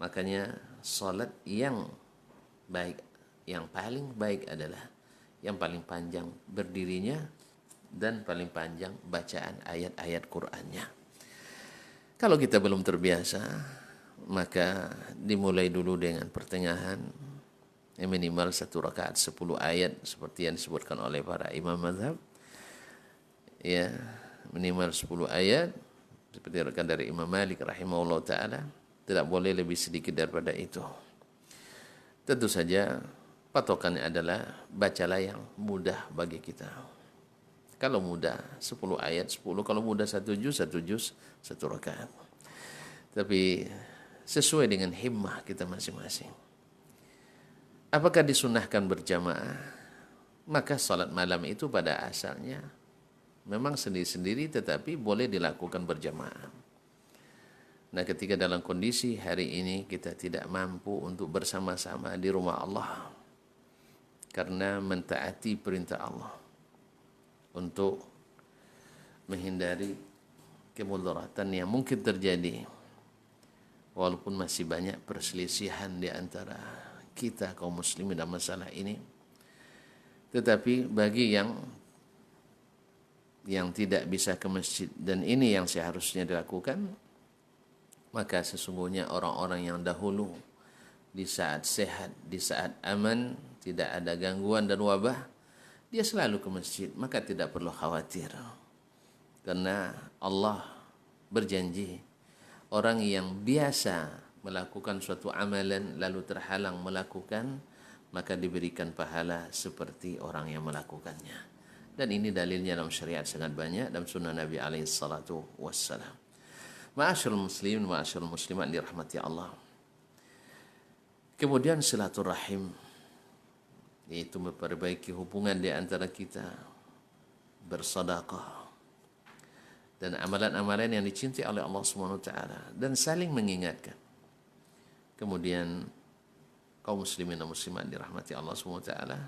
Makanya salat yang baik, yang paling baik adalah yang paling panjang berdirinya dan paling panjang bacaan ayat-ayat Qur'annya. Kalau kita belum terbiasa, maka dimulai dulu dengan pertengahan, minimal 1 rakaat 10 ayat seperti yang disebutkan oleh para imam mazhab. Ya, minimal 10 ayat seperti rekan dari Imam Malik rahimahullah taala, tidak boleh lebih sedikit daripada itu. Tentu saja patokannya adalah bacalah yang mudah bagi kita. Kalau mudah 10 ayat 10, kalau mudah 1 juz 1 rakaat. Tapi sesuai dengan himmah kita masing-masing. Apakah disunahkan berjamaah? Maka salat malam itu pada asalnya memang sendiri-sendiri, tetapi boleh dilakukan berjamaah. Nah, ketika dalam kondisi hari ini kita tidak mampu untuk bersama-sama di rumah Allah karena mentaati perintah Allah untuk menghindari kemudaratan yang mungkin terjadi, walaupun masih banyak perselisihan di antara kita kaum muslimin dalam masalah ini, tetapi bagi yang tidak bisa ke masjid dan ini yang seharusnya dilakukan, maka sesungguhnya orang-orang yang dahulu di saat sehat, di saat aman, tidak ada gangguan dan wabah, dia selalu ke masjid, maka tidak perlu khawatir. Karena Allah berjanji, orang yang biasa melakukan suatu amalan lalu terhalang melakukan, maka diberikan pahala seperti orang yang melakukannya. Dan ini dalilnya dalam syariat sangat banyak, dalam sunnah Nabi alaihi salatu wassalam. Ma'asyiral muslimin, ma'asyiral muslimat dirahmati Allah. Kemudian silaturahim, yaitu memperbaiki hubungan di antara kita, bersedekah, dan amalan-amalan yang dicintai oleh Allah Subhanahu wa taala, dan saling mengingatkan. Kemudian kaum muslimin dan muslimat dirahmati Allah Subhanahu wa taala,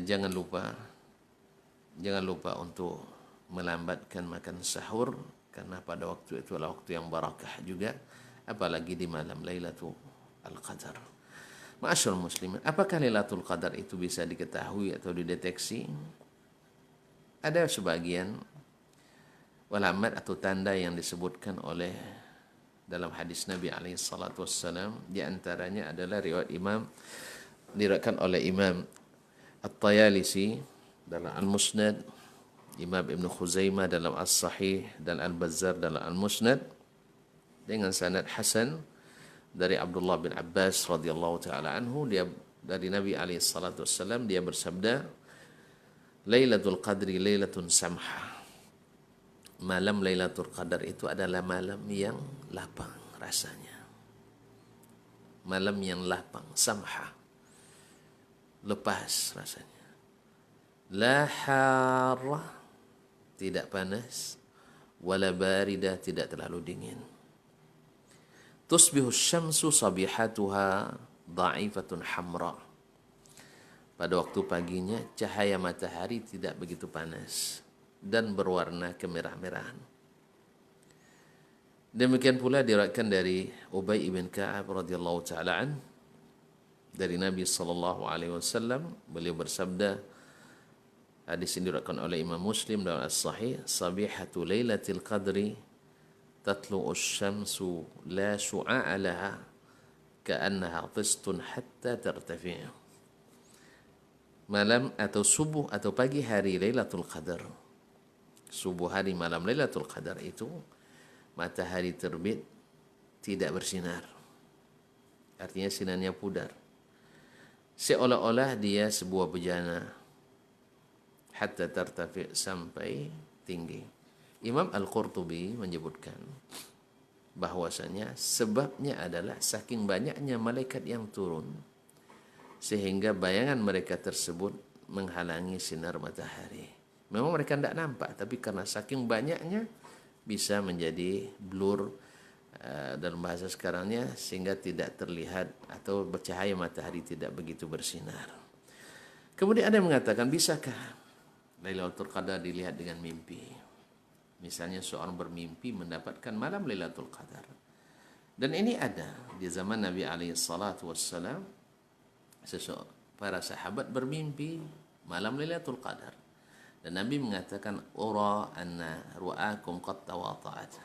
jangan lupa untuk melambatkan makan sahur, karena pada waktu itu adalah waktu yang barakah juga, apalagi di malam Lailatul Qadar. Ma'asyiral muslimin, apakah Lailatul Qadar itu bisa diketahui atau dideteksi? Ada sebagian alamat atau tanda yang disebutkan oleh dalam hadis Nabi alaihi salatu wassalam, di antaranya adalah diriwayatkan oleh Imam At-Tayalisi dalam Al-Musnad, Imam Ibn Khuzaimah dalam As-Sahih, dan Al-Bazzar dalam Al-Musnad dengan sanad hasan dari Abdullah bin Abbas radhiyallahu taala anhu, dia dari Nabi alaihi salatu wassalam, dia bersabda, Lailatul Qadri lailatun samha. Malam Lailatul Qadar itu adalah malam yang lapang rasanya. Malam yang lapang, samha, lepas rasanya. La harra, tidak panas, wala barida, tidak terlalu dingin. Tusbihu syamsu sabihatuha dha'ifatun hamra. Pada waktu paginya cahaya matahari tidak begitu panas dan berwarna kemerah-merahan. Demikian pula diriwayatkan dari Ubay bin Ka'ab radhiyallahu taala an, dari Nabi sallallahu alaihi wasallam, beliau bersabda, hadis ini diriwayatkan oleh Imam Muslim dalam As-Sahih, sabihatu lailatul qadri tatlu'u syamsu la syu'a'a laha ka'annaha qistun hatta tartafi'. Malam atau subuh atau pagi hari Lailatul Qadar, subuh hari malam Lailatul Qadar itu matahari terbit tidak bersinar, artinya sinarnya pudar, seolah-olah dia sebuah bejana, hatta tartafi, sampai tinggi. Imam Al-Qurtubi menyebutkan bahwasanya sebabnya adalah saking banyaknya malaikat yang turun sehingga bayangan mereka tersebut menghalangi sinar matahari. Memang mereka tidak nampak, tapi karena saking banyaknya bisa menjadi blur, dalam bahasa sekarangnya, sehingga tidak terlihat atau bercahaya matahari tidak begitu bersinar. Kemudian ada yang mengatakan, bisakah Lailatul Qadar dilihat dengan mimpi? Misalnya seorang bermimpi mendapatkan malam Lailatul Qadar. Dan ini ada di zaman Nabi alaihi salatu wassalam, para sahabat bermimpi malam Lailatul Qadar. Dan Nabi mengatakan, ura anna ru'akum qad tawata'at.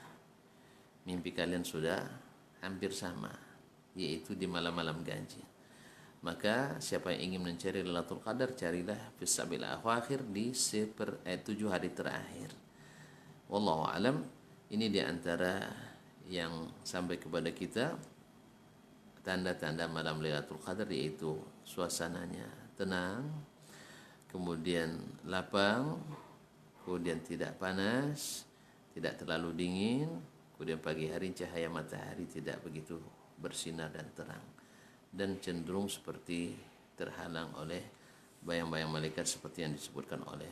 Mimpi kalian sudah hampir sama, yaitu di malam-malam ganjil. Maka siapa yang ingin mencari Lailatul Qadar, carilah fi sabil akhir, di 7 hari terakhir. Wallahu alam. Ini di antara yang sampai kepada kita tanda-tanda malam Lailatul Qadar, yaitu suasananya tenang, kemudian lapang, kemudian tidak panas, tidak terlalu dingin, kemudian pagi hari cahaya matahari tidak begitu bersinar dan terang, dan cenderung seperti terhalang oleh bayang-bayang malaikat seperti yang disebutkan oleh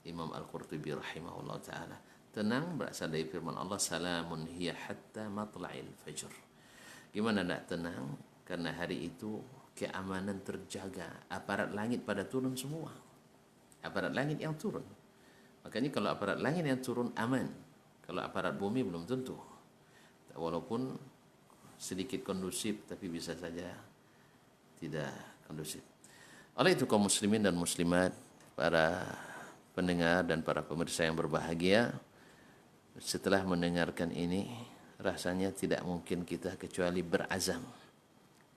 Imam Al-Qurtubi rahimahullah ta'ala. Tenang berasal dari firman Allah, salamun hiya hatta matla'il fajr. Gimana tidak tenang? Karena hari itu keamanan terjaga, aparat langit pada turun semua, aparat langit yang turun. Makanya kalau aparat langit yang turun aman, kalau aparat bumi belum tentu, walaupun sedikit kondusif tapi bisa saja tidak kondusif. Oleh itu kaum muslimin dan muslimat, para pendengar dan para pemirsa yang berbahagia, setelah mendengarkan ini rasanya tidak mungkin kita kecuali berazam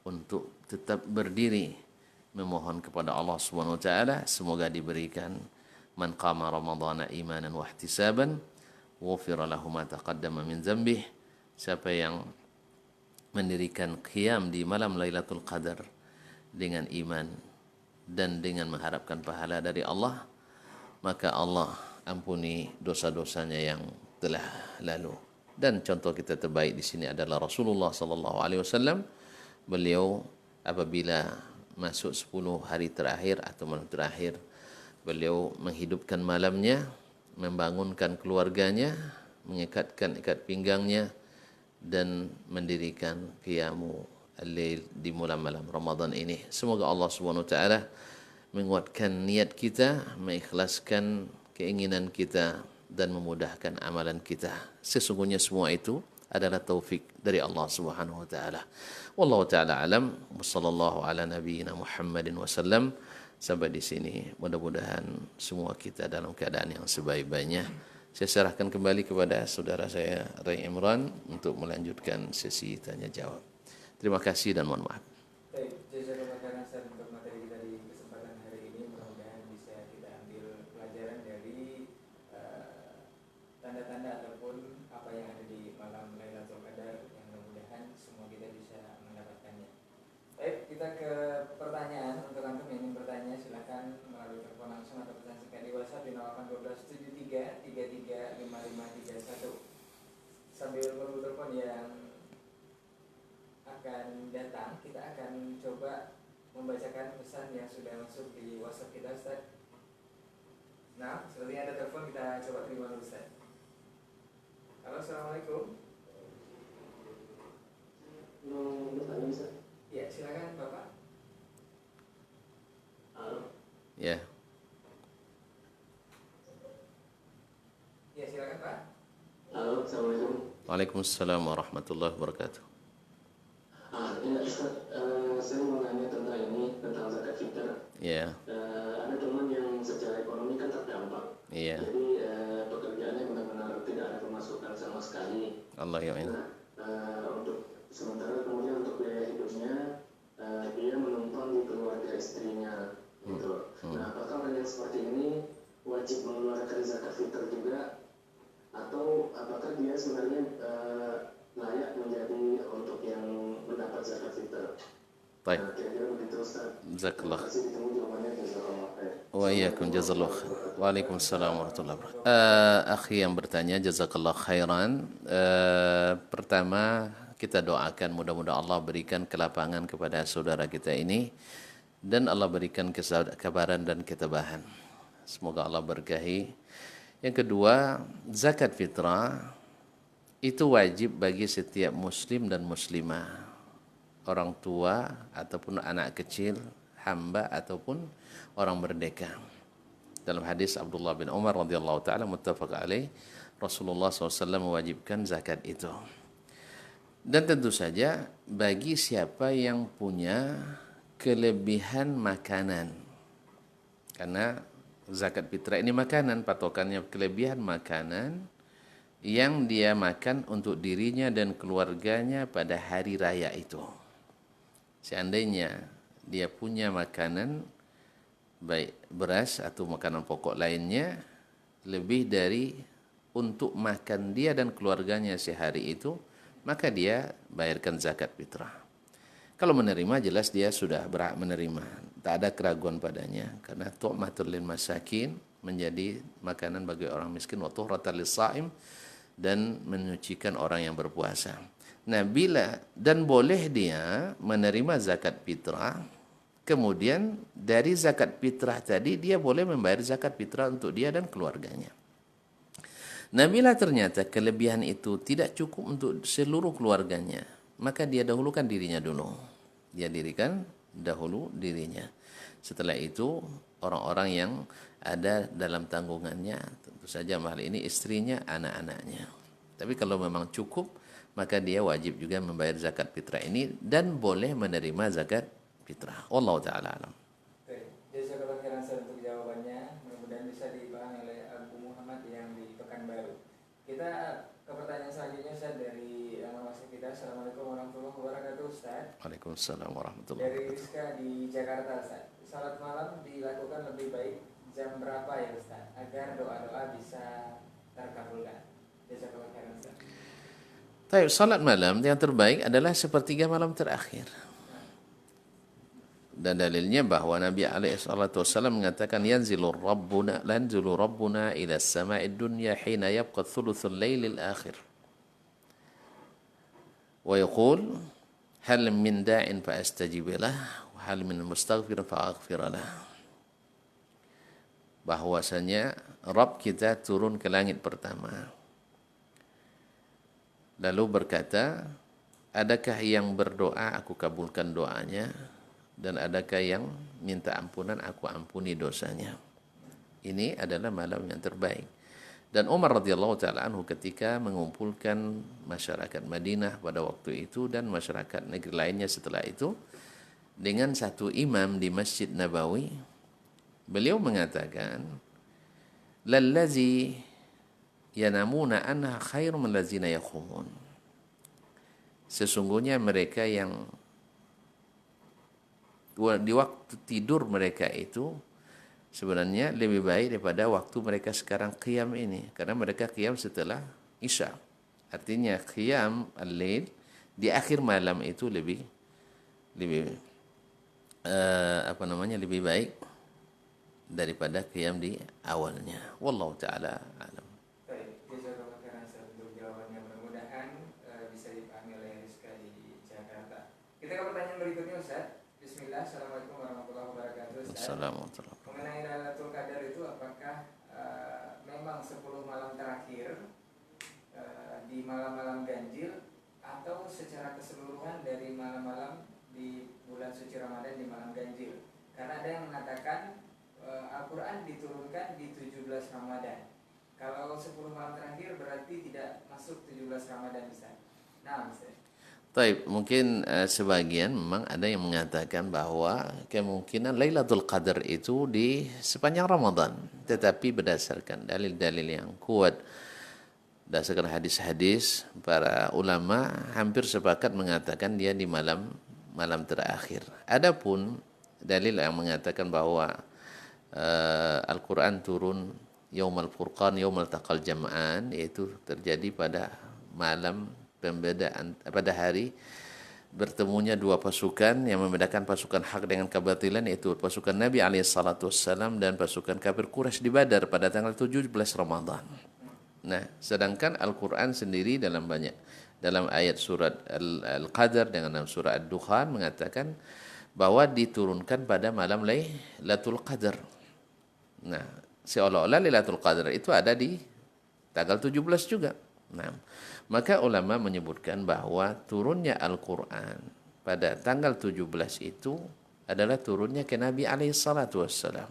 untuk tetap berdiri memohon kepada Allah Subhanahu wa taala, semoga diberikan man qama ramadhana imanan wa ihtisaban ghufira lahu ma taqaddama min dzambih. Siapa yang mendirikan qiyam di malam Lailatul Qadar dengan iman dan dengan mengharapkan pahala dari Allah, maka Allah ampuni dosa-dosanya yang telah lalu. Dan contoh kita terbaik di sini adalah Rasulullah sallallahu alaihi wasallam. Beliau apabila masuk 10 hari terakhir atau malam terakhir, beliau menghidupkan malamnya, membangunkan keluarganya, mengikatkan ikat pinggangnya, dan mendirikan qiyamu al-lail di malam Ramadan ini. Semoga Allah Subhanahu wa taala menguatkan niat kita, mengikhlaskan keinginan kita, dan memudahkan amalan kita. Sesungguhnya semua itu adalah taufik dari Allah Subhanahu wa taala. Wallahu taala alam. Wassallallahu ala nabiyyina Muhammadin wasallam. Sampai di sini, mudah-mudahan semua kita dalam keadaan yang sebaik-baiknya. Saya serahkan kembali kepada saudara saya Ray Imran untuk melanjutkan sesi tanya jawab. Terima kasih dan mohon maaf. Baik, jazakallahu khairan untuk materi kita di kesempatan hari ini. Mudah-mudahan bisa kita ambil pelajaran dari tanda-tanda ataupun apa yang ada di malam Lailatul Qadar, yang mudah-mudahan semua kita bisa mendapatkannya. Baik, kita ke pertanyaan. Untuk antum yang ingin bertanya, silakan melalui telepon langsung atau pesan singkat di WhatsApp di 0812 73 33 5531. Sambil menunggu telepon yang akan datang, kita akan coba membacakan pesan yang sudah masuk di WhatsApp kita, Ustaz. Nah, sepertinya ada telepon, kita coba terima dulu, Ustaz. Halo, assalamualaikum. Ya, silakan Bapak. Halo. Ya. Ya, silakan Pak. Halo, assalamualaikum. Waalaikumsalam warahmatullahi wabarakatuh. Ya Ustaz, saya mau nanya tentang ini, tentang zakat fitr. Ya. Ada teman yang secara ekonomi kan terdampak. Iya. Jadi pekerjaannya benar-benar tidak ada pemasukan sama sekali. Allah ya. Untuk sementara kemudian untuk biaya hidupnya dia menumpang di keluarga istrinya, gitu. Nah, apakah orang yang seperti ini wajib mengeluarkan zakat fitr juga, atau apakah dia sebenarnya layak menjadi untuk yang mendapat zakat fitr? Baik. Kira-kira begitu, Ustaz. Jazakallah. Terima kasih, ditunggu jawabannya. Jazakallah khair. Wa iyyakum jazakallah. Waalaikumsalam warahmatullahi wabarakatuh. Akhi yang bertanya, jazakallah khairan. Pertama, kita doakan mudah-mudahan Allah berikan kelapangan kepada saudara kita ini, dan Allah berikan kesabaran dan ketabahan. Semoga Allah berkahi. Yang kedua, zakat fitrah itu wajib bagi setiap muslim dan muslimah, orang tua ataupun anak kecil, hamba ataupun orang merdeka. Dalam hadis Abdullah bin Umar radhiyallahu taala muttafaq alaih, Rasulullah SAW mewajibkan zakat itu. Dan tentu saja bagi siapa yang punya kelebihan makanan, karena zakat fitrah ini makanan, patokannya kelebihan makanan yang dia makan untuk dirinya dan keluarganya pada hari raya itu. Seandainya dia punya makanan baik beras atau makanan pokok lainnya lebih dari untuk makan dia dan keluarganya sehari itu, maka dia bayarkan zakat fitrah. Kalau menerima jelas dia sudah berhak menerima, tak ada keraguan padanya, karena tu'matul lil masakin, menjadi makanan bagi orang miskin, wa tuhratan lis-shaim, dan menyucikan orang yang berpuasa. Nah, bila dan boleh dia menerima zakat fitrah, kemudian dari zakat fitrah tadi dia boleh membayar zakat fitrah untuk dia dan keluarganya. Nah, bila ternyata kelebihan itu tidak cukup untuk seluruh keluarganya, maka dia dahulukan dirinya dulu. Dia dirikan dahulu dirinya. Setelah itu orang-orang yang ada dalam tanggungannya, tentu saja hal ini istrinya, anak-anaknya. Tapi kalau memang cukup, maka dia wajib juga membayar zakat fitrah ini dan boleh menerima zakat fitrah. Wallahu taala alam. Jazakallahu khairan untuk jawabannya. Mudah-mudahan bisa dipahami oleh Abu Muhammad yang di Pekanbaru. Kita ke pertanyaan selanjutnya, Ustaz, dari masuk kita. Assalamualaikum warahmatullahi wabarakatuh, Ustaz. Waalaikumsalam warahmatullahi Dari wabarakatuh. Rizka di Jakarta, Ustaz. Salat malam dilakukan lebih baik jam berapa ya, Ustaz, agar doa-doa bisa terkabulkan? Jazakallahu khairan, Ustaz. Baik, salat malam yang terbaik adalah sepertiga malam terakhir. Dan dalilnya bahwa Nabi SAW mengatakan yanzilu rabbuna ila as-sama'id dunya hina yabqa thuluthul lailil akhir. Wa yaqul hal min da'in fa astajib lah wa hal min mustaghfir fa aghfir lah. Bahwasanya Rabb kita turun ke langit pertama, lalu berkata, adakah yang berdoa aku kabulkan doanya, dan adakah yang minta ampunan aku ampuni dosanya. Ini adalah malam yang terbaik. Dan Umar radhiyallahu taala anhu ketika mengumpulkan masyarakat Madinah pada waktu itu dan masyarakat negeri lainnya setelah itu dengan satu imam di Masjid Nabawi, beliau mengatakan, lallazi yanamuna anha khairum min lazina yakhumun. Sesungguhnya mereka yang di waktu tidur mereka itu sebenarnya lebih baik daripada waktu mereka sekarang qiyam ini, karena mereka qiyam setelah Isya. Artinya qiyam al-lail di akhir malam itu lebih lebih baik daripada qiyam di awalnya. Wallahu taala alam. Baik, jazakallahu khairan untuk jawabannya. Mudah-mudahan bisa dipahami oleh Rizka di Jakarta. Kita ke pertanyaan berikutnya, Ustaz. Bismillah, Assalamualaikum warahmatullahi wabarakatuh, Ustaz. Assalamualaikum. Mengenai Lailatul Qadar itu, apakah memang 10 malam terakhir di malam-malam ganjil, atau secara keseluruhan dari malam-malam di bulan suci Ramadan di malam ganjil? Karena ada yang mengatakan Al-Quran diturunkan di 17 Ramadan. Kalau 10 malam terakhir berarti tidak masuk 17 Ramadan, Ustaz. Nah, Ustaz. Baik, mungkin sebagian memang ada yang mengatakan bahwa kemungkinan Lailatul Qadar itu di sepanjang Ramadan, tetapi berdasarkan dalil-dalil yang kuat, berdasarkan hadis-hadis, para ulama hampir sepakat mengatakan dia di malam terakhir. Adapun dalil yang mengatakan bahwa Al-Quran turun Yaumal Furqan, Yaumal Taqal Jam'an, yaitu terjadi pada malam pembedaan, pada hari bertemunya dua pasukan yang membedakan pasukan hak dengan kebatilan, yaitu pasukan Nabi SAW dan pasukan kafir Quraisy di Badar pada tanggal 17 Ramadan. Nah, sedangkan Al-Quran sendiri dalam ayat surat Al-Qadar dengan dalam surah Ad-Dukhan mengatakan bahwa diturunkan pada malam Lailatul Qadar. Nah, seolah-olah Lailatul Qadar itu ada di tanggal 17 juga. Nah, maka ulama menyebutkan bahwa turunnya Al-Quran pada tanggal 17 itu adalah turunnya ke Nabi alaihi salatu wassalam.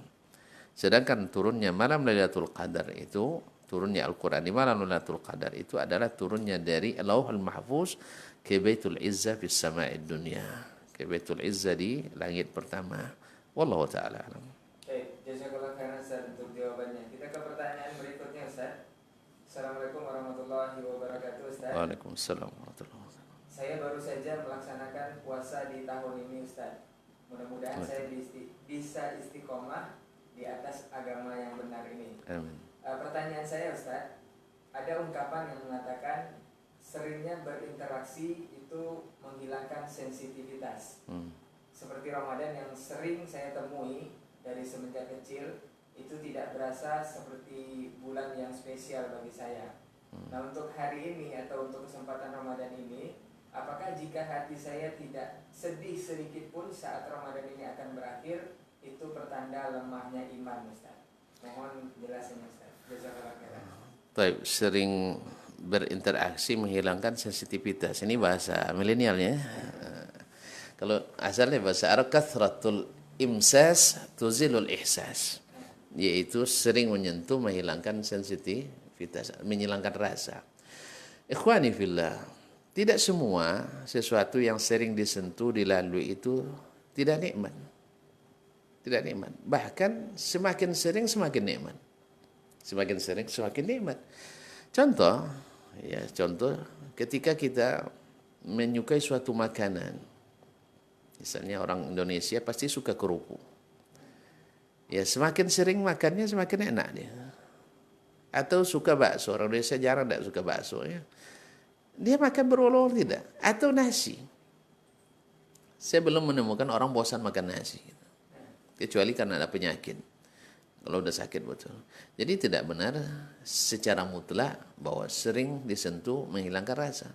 Sedangkan turunnya malam Lailatul Qadar itu, turunnya Al-Quran di malam Lailatul Qadar itu adalah turunnya dari Lauhul Mahfuz ke Baitul Izzah fis sama'id dunya, ke Baitul Izzah di langit pertama. Wallahu ta'ala alam. Baik, jazakallah khairan Ustaz untuk jawabannya. Kita ke pertanyaan berikutnya Ustaz. Assalamualaikum warahmatullahi wabarakatuh Ustaz. Waalaikumsalam warahmatullahi wabarakatuh. Saya baru saja melaksanakan puasa di tahun ini Ustaz. Mudah-mudahan saya bisa istiqomah di atas agama yang benar ini. Amin. Pertanyaan saya Ustaz, ada ungkapan yang mengatakan seringnya berinteraksi itu menghilangkan sensitivitas. Seperti Ramadan yang sering saya temui dari semenjak kecil, itu tidak berasa seperti bulan yang spesial bagi saya. Nah, untuk hari ini atau untuk kesempatan Ramadan ini, apakah jika hati saya tidak sedih sedikit pun saat Ramadan ini akan berakhir, itu pertanda lemahnya iman Ustaz? Mohon jelasin Ustaz. Jazakallah khairan. Baik, sering berinteraksi menghilangkan sensitivitas. Ini bahasa milenialnya. Kalau asalnya bahasa Arab, kathratul imsas tuzilul ihsas, yaitu sering menyentuh menghilangkan sensitivitas, menghilangkan rasa. Ikhwani fillah, tidak semua sesuatu yang sering disentuh dilalui itu tidak nikmat. Tidak nikmat. Bahkan semakin sering semakin nikmat. Semakin sering semakin nikmat. Contoh ketika kita menyukai suatu makanan. Misalnya orang Indonesia pasti suka kerupuk. Ya, semakin sering makannya semakin enak dia. Atau suka bakso, orang Indonesia jarang tidak suka bakso ya. Dia makan berulang tidak. Atau nasi. Saya belum menemukan orang bosan makan nasi. Kecuali karena ada penyakit. Kalau udah sakit betul. Jadi tidak benar secara mutlak bahwa sering disentuh menghilangkan rasa.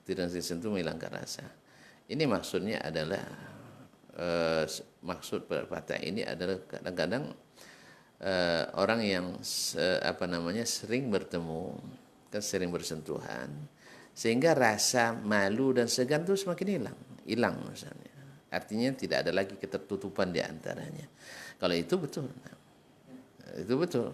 Tidak disentuh menghilangkan rasa. Ini maksudnya adalah maksud perkata ini adalah kadang-kadang orang yang sering bertemu, kan sering bersentuhan, sehingga rasa malu dan segan itu semakin hilang misalnya. Artinya tidak ada lagi ketertutupan di antaranya. Kalau itu betul. Itu betul.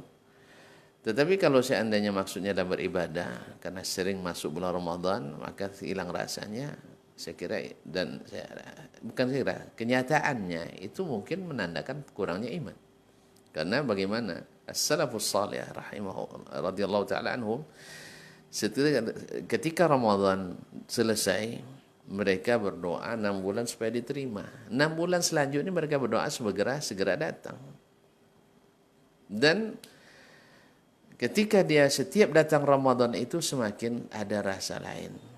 Tetapi kalau seandainya maksudnya dalam beribadah karena sering masuk bulan Ramadan, maka hilang rasanya. Saya kira kenyataannya itu mungkin menandakan kurangnya iman. Karena bagaimana as-salafus salih radhiyallahu taala anhum, ketika Ramadan selesai mereka berdoa 6 bulan supaya diterima. 6 bulan selanjutnya mereka berdoa segera datang. Dan ketika dia setiap datang Ramadan itu semakin ada rasa lain.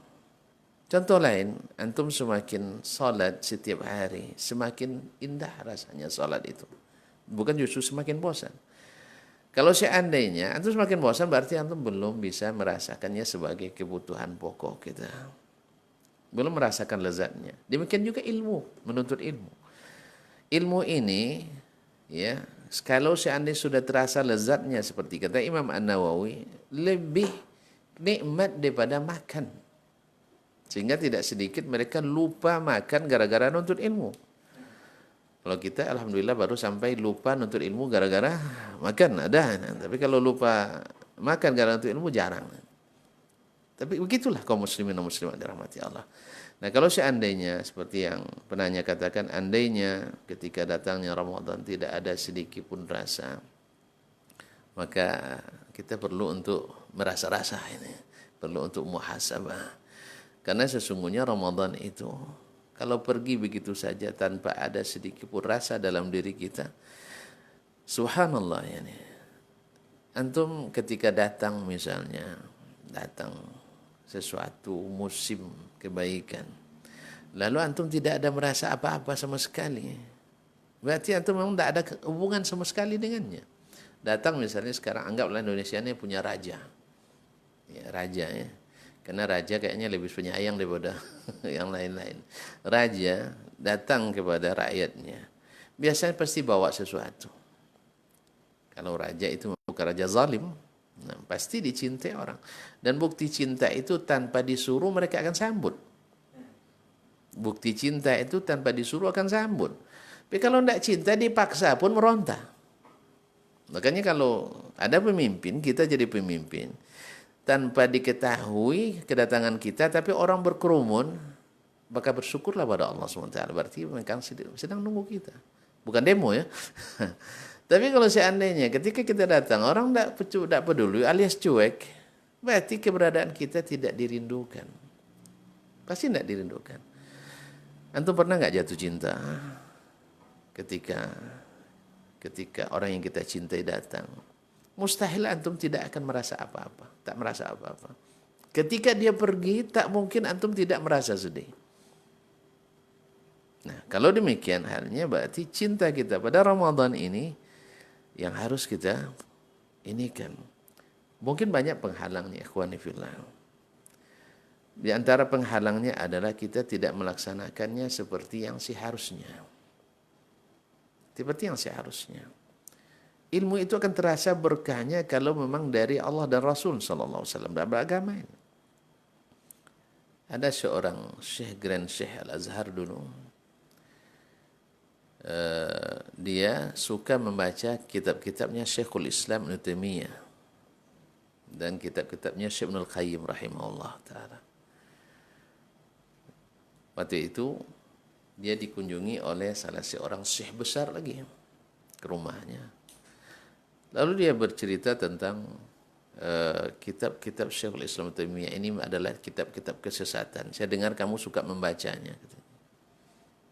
Contoh lain, antum semakin salat setiap hari, semakin indah rasanya salat itu. Bukan justru semakin bosan. Kalau seandainya antum semakin bosan, berarti antum belum bisa merasakannya sebagai kebutuhan pokok kita. Belum merasakan lezatnya. Demikian juga ilmu, menuntut ilmu. Ilmu ini, ya, kalau seandainya sudah terasa lezatnya seperti kata Imam An-Nawawi, lebih nikmat daripada makan. Sehingga tidak sedikit mereka lupa makan gara-gara nuntut ilmu. Kalau kita alhamdulillah baru sampai lupa nuntut ilmu gara-gara makan ada. Tapi kalau lupa makan gara-gara nuntut ilmu jarang. Tapi begitulah kaum muslimin dan muslimat dirahmati Allah. Nah, kalau seandainya seperti yang penanya katakan, andainya ketika datangnya Ramadan tidak ada sedikit pun rasa, maka kita perlu untuk merasa-rasa ini, perlu untuk muhasabah. Karena sesungguhnya Ramadan itu kalau pergi begitu saja tanpa ada sedikit pun rasa dalam diri kita, subhanallah ya. Antum ketika datang misalnya, datang sesuatu musim kebaikan, lalu antum tidak ada merasa apa-apa sama sekali, berarti antum memang tidak ada hubungan sama sekali dengannya. Datang misalnya sekarang, anggaplah Indonesia ini punya raja, ya, raja ya. Karena raja kayaknya lebih penyayang daripada yang lain-lain. Raja datang kepada rakyatnya, biasanya pasti bawa sesuatu. Kalau raja itu bukan raja zalim, Nah, pasti dicintai orang. Dan bukti cinta itu tanpa disuruh mereka akan sambut. Bukti cinta itu tanpa disuruh akan sambut. Tapi kalau tidak cinta dipaksa pun meronta. Makanya kalau ada pemimpin, kita jadi pemimpin, tanpa diketahui kedatangan kita, tapi orang berkerumun, maka bersyukurlah pada Allah SWT. Berarti mereka sedang nunggu kita. Bukan demo ya. Tapi kalau seandainya ketika kita datang, orang tidak peduli alias cuek, berarti keberadaan kita tidak dirindukan. Pasti tidak dirindukan. Antum pernah nggak jatuh cinta ketika orang yang kita cintai datang? Mustahil antum tidak akan merasa apa-apa, tak merasa apa-apa. Ketika dia pergi, tak mungkin antum tidak merasa sedih. Nah, kalau demikian halnya berarti cinta kita pada Ramadan ini yang harus kita inikan. Mungkin banyak penghalangnya, ikhwani fillah. Di antara penghalangnya adalah kita tidak melaksanakannya seperti yang seharusnya. Seperti yang seharusnya. Ilmu itu akan terasa berkahnya kalau memang dari Allah dan Rasul sallallahu alaihi wasallam dalam beragama ini. Ada seorang Syekh Grand Syekh Al-Azhar dulu. Dia suka membaca kitab-kitabnya Syekhul Islam Ibnu Taimiyah dan kitab-kitabnya Syekh Ibnul Qayyim rahimahullah taala. Waktu itu dia dikunjungi oleh salah seorang syekh besar lagi ke rumahnya. Lalu dia bercerita tentang kitab-kitab Syekhul Islam Taimiyah ini adalah kitab-kitab kesesatan. Saya dengar kamu suka membacanya.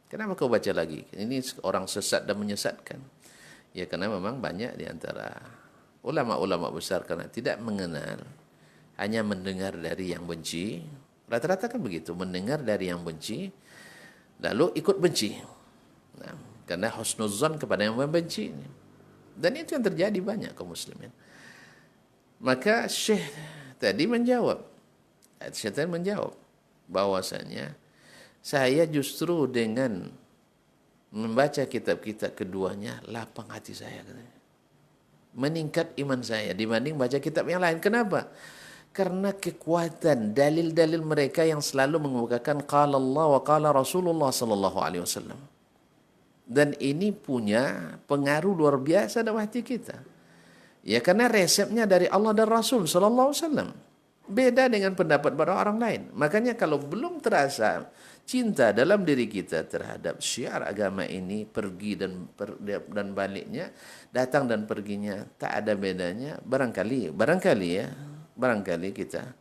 Kenapa kau baca lagi? Ini orang sesat dan menyesatkan. Ya karena memang banyak di antara ulama-ulama besar karena tidak mengenal, hanya mendengar dari yang benci. Rata-rata kan begitu, mendengar dari yang benci, lalu ikut benci. Nah, karena husnuzan kepada yang membenci. Dan itu yang terjadi banyak kaum muslimin. Maka Syekh tadi menjawab, bahwasanya saya justru dengan membaca kitab-kitab keduanya lapang hati saya, meningkat iman saya dibanding baca kitab yang lain. Kenapa? Karena kekuatan dalil-dalil mereka yang selalu mengemukakan qala Allah wa qala Rasulullah sallallahu alaihi wasallam. Dan ini punya pengaruh luar biasa dalam hati kita. Ya karena resepnya dari Allah dan Rasul sallallahu alaihi wasallam. Beda dengan pendapat para orang lain. Makanya kalau belum terasa cinta dalam diri kita terhadap syiar agama ini, pergi dan baliknya, datang dan perginya tak ada bedanya, barangkali kita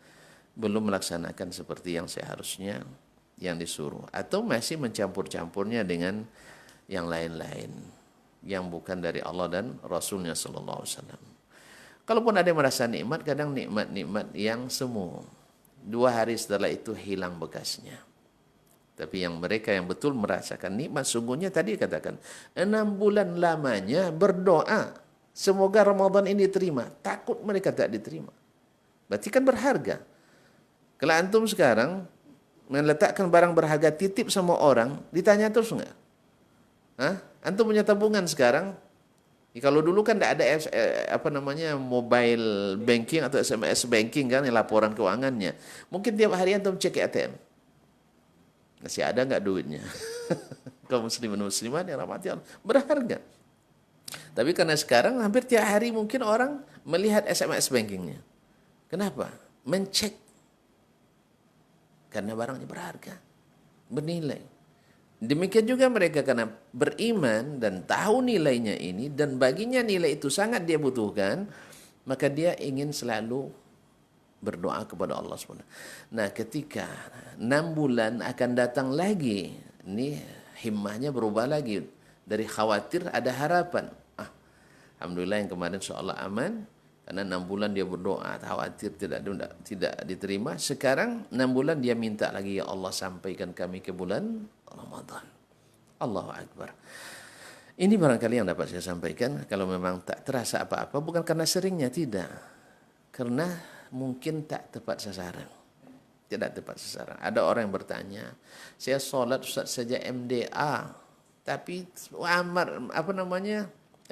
belum melaksanakan seperti yang seharusnya yang disuruh, atau masih mencampur-campurnya dengan yang lain-lain yang bukan dari Allah dan Rasulnya sallallahu alaihi wasallam. Kalaupun ada yang merasa nikmat, kadang nikmat-nikmat yang semu, 2 hari setelah itu hilang bekasnya. Tapi yang mereka yang betul merasakan nikmat sungguhnya, tadi katakan 6 bulan lamanya berdoa semoga Ramadan ini diterima, takut mereka tak diterima. Berarti kan berharga. Kalau antum sekarang meletakkan barang berharga titip sama orang, ditanya terus enggak? Antum punya tabungan sekarang? Kalau dulu kan tidak ada mobile banking atau SMS banking kan, laporan keuangannya. Mungkin tiap hari antum cek ATM. Masih ada enggak duitnya? Kaum muslimin muslimat yang rahmati Allah, berharga. Tapi karena sekarang hampir tiap hari mungkin orang melihat SMS bankingnya. Kenapa? Mencek. Karena barangnya berharga, bernilai. Demikian juga mereka karena beriman dan tahu nilainya ini, dan baginya nilai itu sangat dia butuhkan, maka dia ingin selalu berdoa kepada Allah SWT. Nah, ketika 6 bulan akan datang lagi, ini himmahnya berubah lagi. Dari khawatir ada harapan. Alhamdulillah yang kemarin seolah aman, karena 6 bulan dia berdoa, khawatir tidak diterima. Sekarang 6 bulan dia minta lagi, ya Allah sampaikan kami ke bulan Ramadan. Allahu Akbar. Ini barangkali yang dapat saya sampaikan. Kalau memang tak terasa apa-apa, bukan karena seringnya, tidak. Karena mungkin tak tepat sasaran. Tidak tepat sasaran. Ada orang yang bertanya, saya sholat Ustaz saja MDA, tapi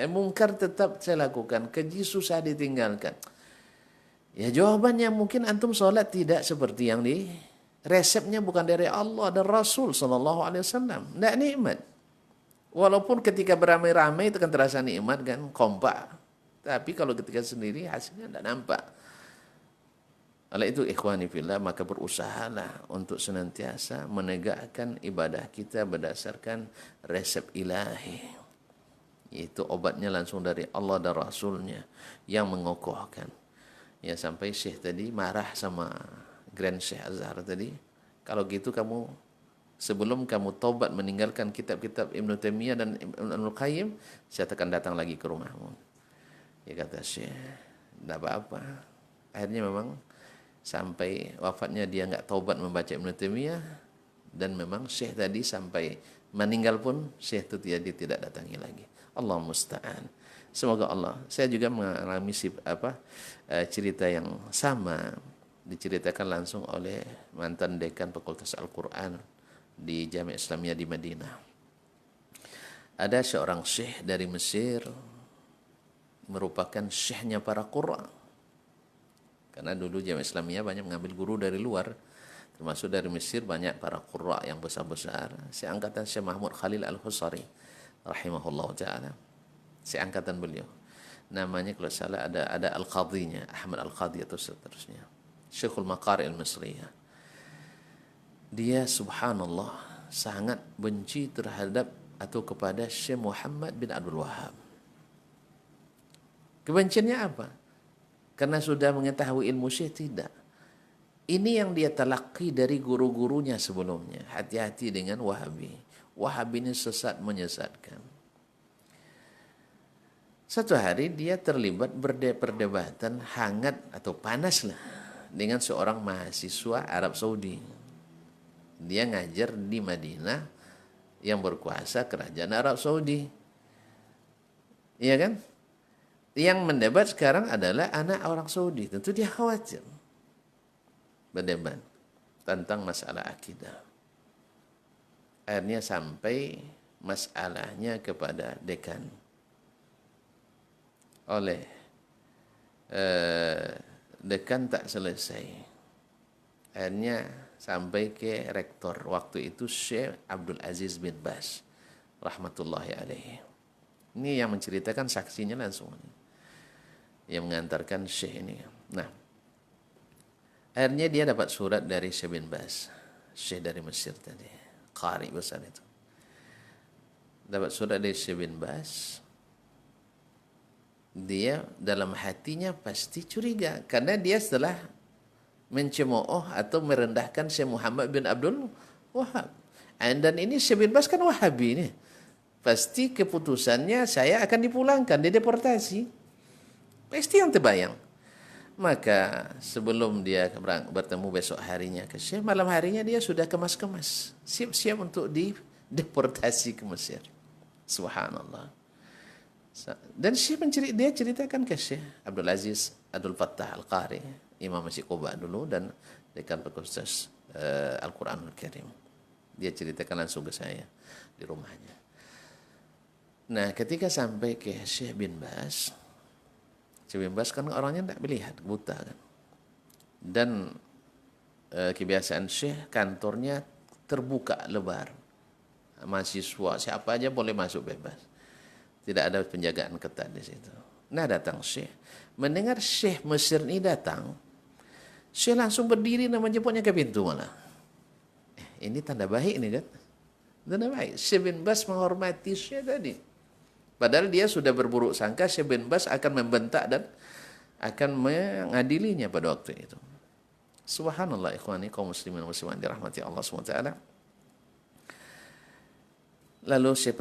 mungkar tetap saya lakukan, keji susah ditinggalkan. Ya jawabannya mungkin antum sholat tidak seperti yang di resepnya bukan dari Allah dan Rasul Sallallahu Alaihi Wasallam. Tidak nikmat. Walaupun ketika beramai-ramai itu kan terasa nikmat kan, kompak. Tapi kalau ketika sendiri hasilnya tidak nampak. Oleh itu ikhwani fillah, maka berusahalah untuk senantiasa menegakkan ibadah kita berdasarkan resep ilahi. Itu obatnya langsung dari Allah dan Rasulnya yang mengokohkan. Ya sampai Syekh tadi marah sama Grand Syekh Azhar tadi. Kalau gitu kamu sebelum kamu taubat meninggalkan kitab-kitab Ibn Taimiyah dan Ibn Qayyim, saya akan datang lagi ke rumahmu. Ya kata Syekh, tidak apa-apa. Akhirnya memang sampai wafatnya dia nggak taubat membaca Ibn Taimiyah, dan memang Syekh tadi sampai meninggal pun Syekh itu dia tidak datangi lagi. Allah musta'an. Semoga Allah. Saya juga mengalami cerita yang sama diceritakan langsung oleh mantan dekan Fakultas Al-Quran di Jamiah Islamiyah di Madinah. Ada seorang syekh dari Mesir, merupakan syekhnya para qurra. Karena dulu Jamiah Islamiyah banyak mengambil guru dari luar, termasuk dari Mesir banyak para qurra yang besar-besar. Seangkatan Syekh Mahmud Khalil Al-Husari rahimahullah ta'ala. Seangkatan beliau. Namanya kalau salah ada Al-Qadhinya, Ahmad Al-Qadhi atau seterusnya. Syekhul Maqari Al-Misriyah. Dia subhanallah sangat benci terhadap atau kepada Syekh Muhammad bin Abdul Wahhab. Kebenciannya apa? Karena sudah mengetahui ilmu Syekh? Tidak. Ini yang dia talaki dari guru-gurunya sebelumnya. Hati-hati dengan Wahabi. Wahabi ini sesat menyesatkan. Satu hari dia terlibat perdebatan hangat atau panas lah dengan seorang mahasiswa Arab Saudi. Dia ngajar di Madinah yang berkuasa kerajaan Arab Saudi. Iya kan? Yang mendebat sekarang adalah anak orang Saudi. Tentu dia khawatir berdebat tentang masalah akidah. Akhirnya sampai masalahnya kepada dekan. Oleh dekan tak selesai. Akhirnya sampai ke rektor waktu itu Syekh Abdul Aziz bin Baz rahmatullahi alaihi. Ini yang menceritakan saksinya langsung, yang mengantarkan Syekh ini. Nah, akhirnya dia dapat surat dari Syekh bin Baz, Syekh dari Mesir tadi, qari besar itu. Dapat surat dari Syekh bin Baz. Dia dalam hatinya pasti curiga karena dia setelah mencemooh atau merendahkan Syekh Muhammad bin Abdul Wahhab. Dan ini Syekh bin Baz kan Wahabi ini. Pasti keputusannya saya akan dipulangkan, dideportasi. Pasti yang terbayang. Maka sebelum dia bertemu besok harinya ke Syekh, malam harinya dia sudah kemas-kemas, siap-siap untuk dideportasi ke Mesir. Subhanallah. Dan dia ceritakan ke Syekh Abdul Aziz Abdul Fattah Al-Qari, Imam Masjid Quba dulu dan dekan Fakultas Al-Quranul Karim. Dia ceritakan langsung ke saya di rumahnya. Nah, ketika sampai ke Syekh bin Baz, Syekh bin Baz kan orangnya tidak melihat, buta kan. Dan kebiasaan Syekh kantornya terbuka lebar. Mahasiswa siapa aja boleh masuk bebas. Tidak ada penjagaan ketat di situ. Nah, datang Syekh. Mendengar Syekh Mesir ini datang, Syekh langsung berdiri dan menjemputnya ke pintu malah. Ini tanda baik ini kan? Tanda baik. Syekh bin Baz menghormati Syekh tadi. Padahal dia sudah berburuk sangka Syekh bin Baz akan membentak dan akan mengadilinya pada waktu itu. Subhanallah ikhwani kaum muslimin wa muslimat dirahmati Allah SWT. Lalu saya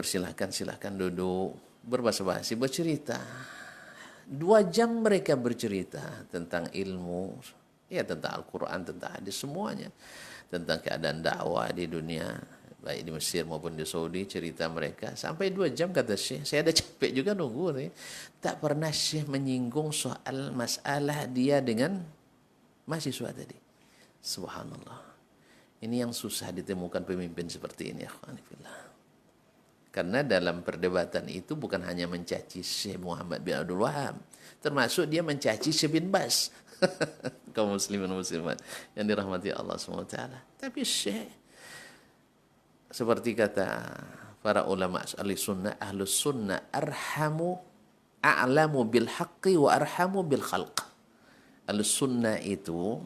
silahkan duduk, berbahasa-bahasa, bercerita. 2 jam mereka bercerita tentang ilmu, ya tentang Al-Quran, tentang hadis, semuanya. Tentang keadaan dakwah di dunia, baik di Mesir maupun di Saudi, cerita mereka. Sampai 2 jam kata Syekh, saya ada capek juga nunggu nih. Tak pernah Syekh menyinggung soal masalah dia dengan mahasiswa tadi. Subhanallah. Ini yang susah ditemukan pemimpin seperti ini, akhwanillah. Karena dalam perdebatan itu bukan hanya mencaci Syekh Muhammad bin Abdul Wahhab, termasuk dia mencaci Syekh bin Baz. Kaum muslimin muslimat yang dirahmati Allah SWT. Tapi syekh, seperti kata para ulama ahlus sunnah, arhamu a'lamu bil haqqi wa arhamu bil khalq. Ahlus sunnah itu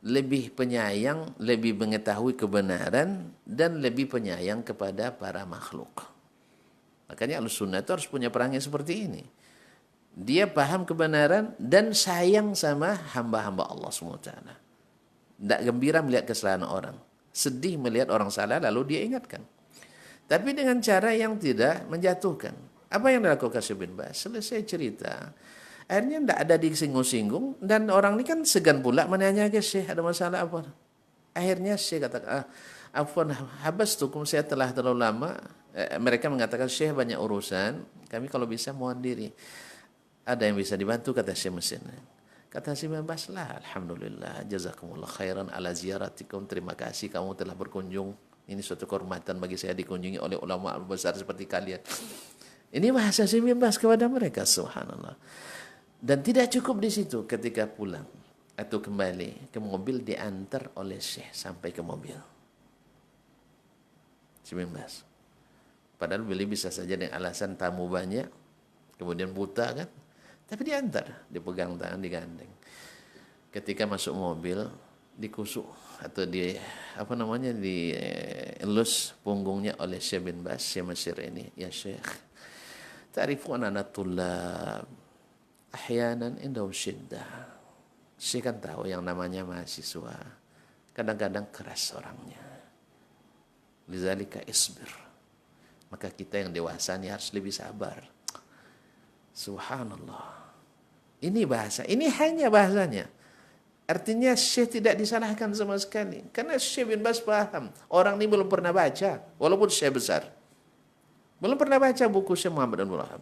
lebih penyayang, lebih mengetahui kebenaran, dan lebih penyayang kepada para makhluk. Makanya ahlus sunnah itu harus punya perangai seperti ini. Dia paham kebenaran dan sayang sama hamba-hamba Allah SWT. Tidak gembira melihat kesalahan orang. Sedih melihat orang salah lalu dia ingatkan. Tapi dengan cara yang tidak menjatuhkan. Apa yang dilakukan Syekh bin Baz? Selesai cerita, akhirnya tidak ada disinggung-singgung, dan orang ini kan segan pula menanya ke Syekh ada masalah apa. Akhirnya Syekh katakan, afwan habastukum, saya telah terlalu lama. Mereka mengatakan, Syekh banyak urusan, kami kalau bisa mohon diri. Ada yang bisa dibantu, kata Syekh mesin. Kata Syekh bin Baz, lah alhamdulillah, jazakumullah khairan ala ziyaratikum, terima kasih kamu telah berkunjung. Ini suatu kehormatan bagi saya dikunjungi oleh ulama besar seperti kalian. Ini bahasa Syekh bin Baz kepada mereka, subhanallah. Dan tidak cukup di situ, ketika pulang atau kembali ke mobil diantar oleh Syekh sampai ke mobil. Syekh bin Baz. Padahal beliau bisa saja dengan alasan tamu banyak, kemudian buta kan, tapi diantar, dipegang tangan, digandeng. Ketika masuk mobil, dikusuk atau dielus punggungnya oleh Syekh bin Baz, Syekh Mesir ini, ya Syekh, ta'rifun ana tullab ahyanan indahum syiddah. Syekh kan tahu yang namanya mahasiswa kadang-kadang keras orangnya. Lidzalika isbir. Maka kita yang dewasa ini harus lebih sabar. Subhanallah. Ini bahasa, ini hanya bahasanya. Artinya Syekh tidak disalahkan sama sekali. Karena Syekh bin Baz paham. Orang ini belum pernah baca, walaupun Syekh besar. Belum pernah baca buku Syekh Muhammad bin Abdul Wahab.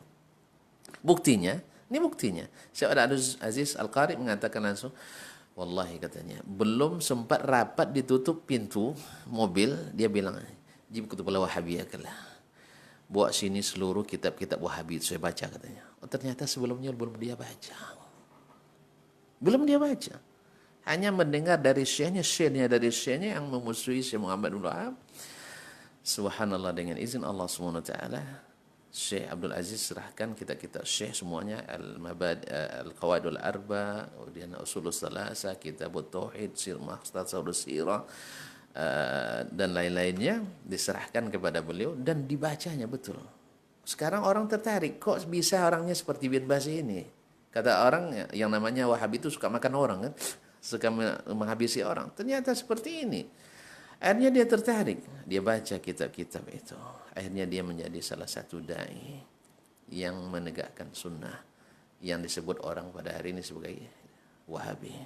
Buktinya, ini buktinya. Syekh Abdul Aziz Al-Qari mengatakan langsung, wallahi katanya, belum sempat rapat ditutup pintu mobil, dia bilang, jib kutubullah Wahabiyah kalah. Bawa sini seluruh kitab-kitab Wahabi itu saya baca katanya. Oh, ternyata sebelumnya belum dia baca. Belum dia baca. Hanya mendengar dari syekhnya dari syekhnya yang memusuhi Syekh Muhammad bin Wahab. Subhanallah, dengan izin Allah SWT, Syekh Abdul Aziz serahkan kitab-kitab Syekh semuanya, Al-Qawaidul Arba, kemudian Usulus Salasa, Kitabut Tauhid, Mukhtasarus Sirah, dan lain-lainnya diserahkan kepada beliau dan dibacanya betul. Sekarang orang tertarik, kok bisa orangnya seperti bin Baz ini? Kata orang yang namanya Wahabi itu suka makan orang kan, suka menghabisi orang. Ternyata seperti ini. Akhirnya dia tertarik, dia baca kitab-kitab itu. Akhirnya dia menjadi salah satu dai yang menegakkan sunnah yang disebut orang pada hari ini sebagai Wahabi.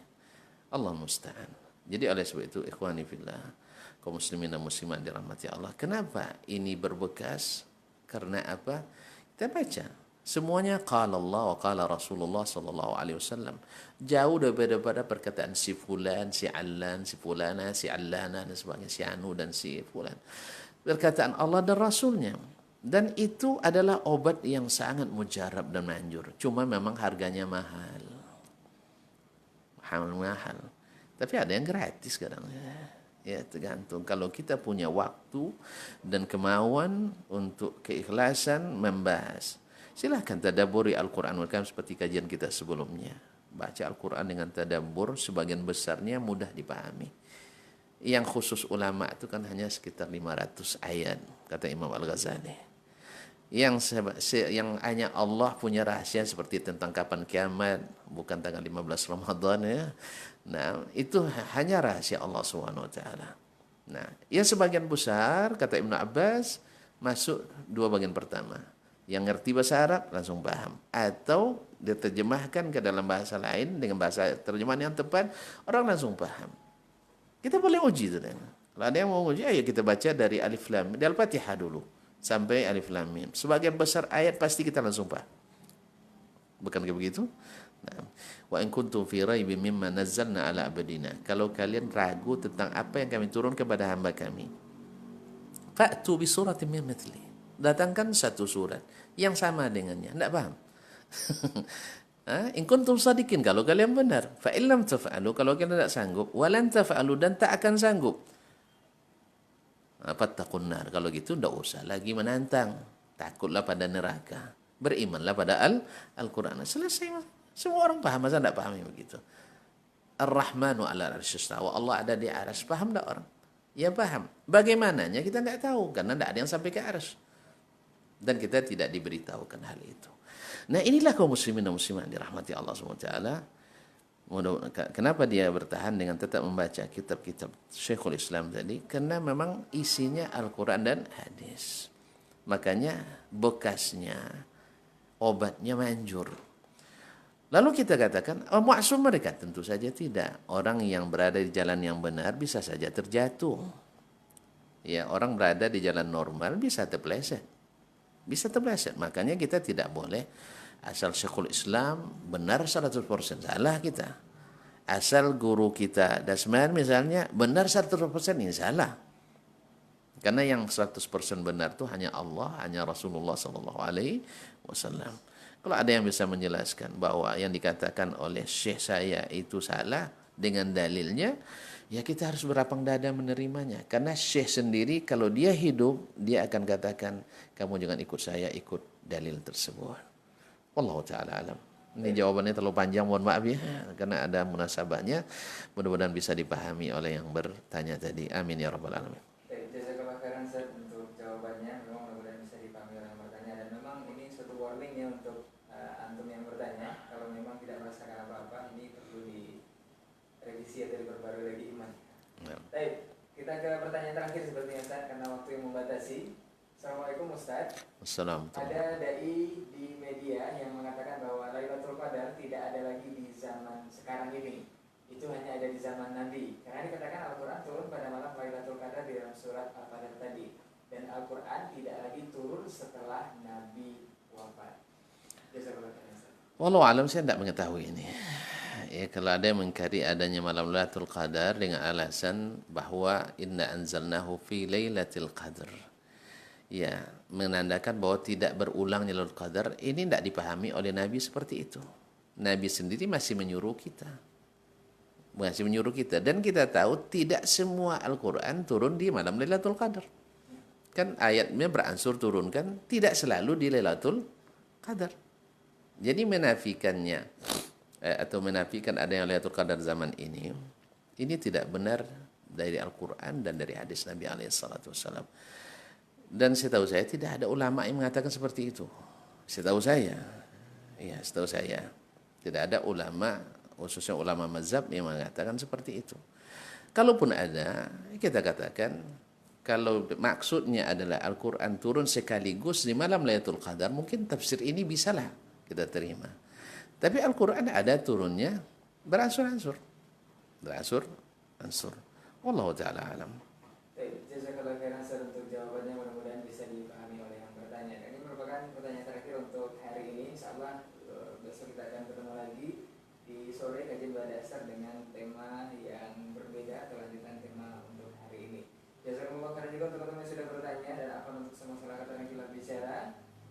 Allah musta'an. Jadi oleh sebab itu, ikhwani fillah, kaum muslimin dan muslimat dirahmati Allah. Kenapa ini berbekas? Karena apa? Kita baca. Semuanya qala Allah wa qala Rasulullah sallallahu alaihi wasallam. Jauh daripada perkataan si fulan, si allan, si fulana, si allana dan sebagainya, si anu dan si fulan. Perkataan Allah dan Rasulnya. Dan itu adalah obat yang sangat mujarab dan manjur. Cuma memang harganya mahal. Mahal. Tapi ada yang gratis kadang. Ya, tergantung. Kalau kita punya waktu dan kemauan untuk keikhlasan membahas, silahkan tadabburi Al-Quranul Karim seperti kajian kita sebelumnya. Baca Al-Quran dengan tadabbur, sebagian besarnya mudah dipahami. Yang khusus ulama itu kan hanya sekitar 500 ayat, kata Imam Al-Ghazali. Yang hanya Allah punya rahasia seperti tentang kapan kiamat, bukan tanggal 15 Ramadan ya. Nah, itu hanya rahasia Allah SWT. Nah, yang sebagian besar, kata Ibnu Abbas, masuk dua bagian pertama. Yang ngerti bahasa Arab langsung paham. Atau diterjemahkan ke dalam bahasa lain dengan bahasa terjemahan yang tepat, orang langsung paham. Kita boleh uji itu. Kalau ada yang mau uji, ayo kita baca dari Alif Lam Mim, dari Al-Fatihah dulu sampai Alif Lam Mim. Sebagian besar ayat pasti kita langsung paham. Bukan begitu? Nah, wa in kuntum fi raibin mimma nazzalna ala abdina. Kalau kalian ragu tentang apa yang kami turun kepada hamba kami, fa'tu bi suratin min mithli. Datangkan satu surat yang sama dengannya. Enggak paham? In kuntum sadikin, kalau kalian benar. Fa illam taf'alu, kalau kalian tidak sanggup, walan taf'alu, dan tak akan sanggup. Fattaqun nar, kalau gitu tidak usah lagi menantang. Takutlah pada neraka. Berimanlah pada Al-Quran. Selesai. Semua orang paham, masa tidak pahami begitu? Ar-Rahmanu ala arsy istawa. Allah ada di arsy. Paham tidak orang? Ya paham. Bagaimananya kita tidak tahu, karena tidak ada yang sampai ke arsy. Dan kita tidak diberitahukan hal itu. Nah, inilah kaum muslimin dan muslimat dirahmati Allah SWT. Kenapa dia bertahan dengan tetap membaca kitab-kitab Syekhul Islam tadi? Karena memang isinya Al-Quran dan hadis. Makanya bekasnya, obatnya manjur. Lalu kita katakan, maksum mereka? Tentu saja tidak. Orang yang berada di jalan yang benar bisa saja terjatuh. Ya, orang berada di jalan normal bisa terpeleset. Bisa terpeleset. Makanya kita tidak boleh asal Syekhul Islam benar 100% salah kita. Asal guru kita Dasman misalnya benar 100% ini salah. Karena yang 100% benar itu hanya Allah, hanya Rasulullah SAW. Kalau ada yang bisa menjelaskan bahwa yang dikatakan oleh Syekh saya itu salah dengan dalilnya, ya kita harus berlapang dada menerimanya. Karena Syekh sendiri kalau dia hidup, dia akan katakan, kamu jangan ikut saya, ikut dalil tersebut. Wallahu ta'ala alam. Ini jawabannya terlalu panjang, mohon maaf ya, karena ada munasabahnya. Mudah-mudahan bisa dipahami oleh yang bertanya tadi. Amin ya rabbal alamin. Jazakallah khairan Ustaz untuk jawabannya. Memang mudah-mudahan bisa dipahami oleh yang bertanya, dan memang ini suatu warning ya untuk antum yang bertanya. Kalau memang tidak merasakan apa-apa, ini perlu direvisi atau diperbarui lagi iman. Baik, kita ke pertanyaan terakhir sepertinya Ustaz, karena waktu yang membatasi. Assalamualaikum Ustaz. Assalamualaikum. Ada dai di media yang mengatakan bahwa Lailatul Qadar tidak ada lagi di zaman sekarang ini. Itu hanya ada di zaman Nabi. Karena dikatakan Al-Quran turun pada malam Lailatul Qadar di dalam surat Al-Qadar tadi. Dan Al-Quran tidak lagi turun setelah Nabi wafat. Jazakallah khairan Ustaz. Wallahu alam, saya tidak mengetahui ini. Ya, kalau ada yang mengingkari adanya malam Lailatul Qadar dengan alasan bahwa inna anzalnahu fi lailatul qadar, ya, menandakan bahwa tidak berulangnya Lailatul Qadar, ini tidak dipahami oleh Nabi seperti itu. Nabi sendiri masih menyuruh kita. Dan kita tahu tidak semua Al-Quran turun di malam Lailatul Qadar. Kan ayatnya beransur turun kan, tidak selalu di Lailatul Qadar. Jadi menafikannya atau menafikan adanya Lailatul Qadar zaman ini tidak benar dari Al-Quran dan dari hadis Nabi SAW. Dan setahu saya tidak ada ulama yang mengatakan seperti itu. Setahu saya tidak ada ulama, khususnya ulama mazhab, yang mengatakan seperti itu. Kalaupun ada, kita katakan kalau maksudnya adalah Al-Quran turun sekaligus di malam Lailatul Qadar, mungkin tafsir ini bisalah kita terima. Tapi Al-Quran ada turunnya beransur-ansur. Wallahu ta'ala alam. Jazakallah khairan Ustaz untuk jawabannya, mudah-mudahan bisa dipahami oleh yang bertanya. Dan ini merupakan pertanyaan terakhir untuk hari ini. Insyaallah besok kita akan ketemu lagi di sore kajian Badasar dengan tema yang berbeda, kelanjutan tema untuk hari ini. Jazakallah khairan juga untuk teman-teman yang sudah bertanya, dan apa untuk semua masyarakat yang telah bicara.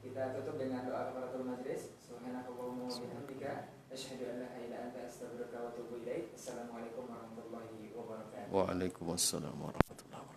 Kita tutup dengan doa kafaratul majlis. Subhanakallahumma wa bihamdika asyhadu an la ilaha illa anta astaghfiruka wa atubu ilaik. Assalamualaikum warahmatullahi wabarakatuh. Waalaikumsalam warahmatullahi wabarakatuh.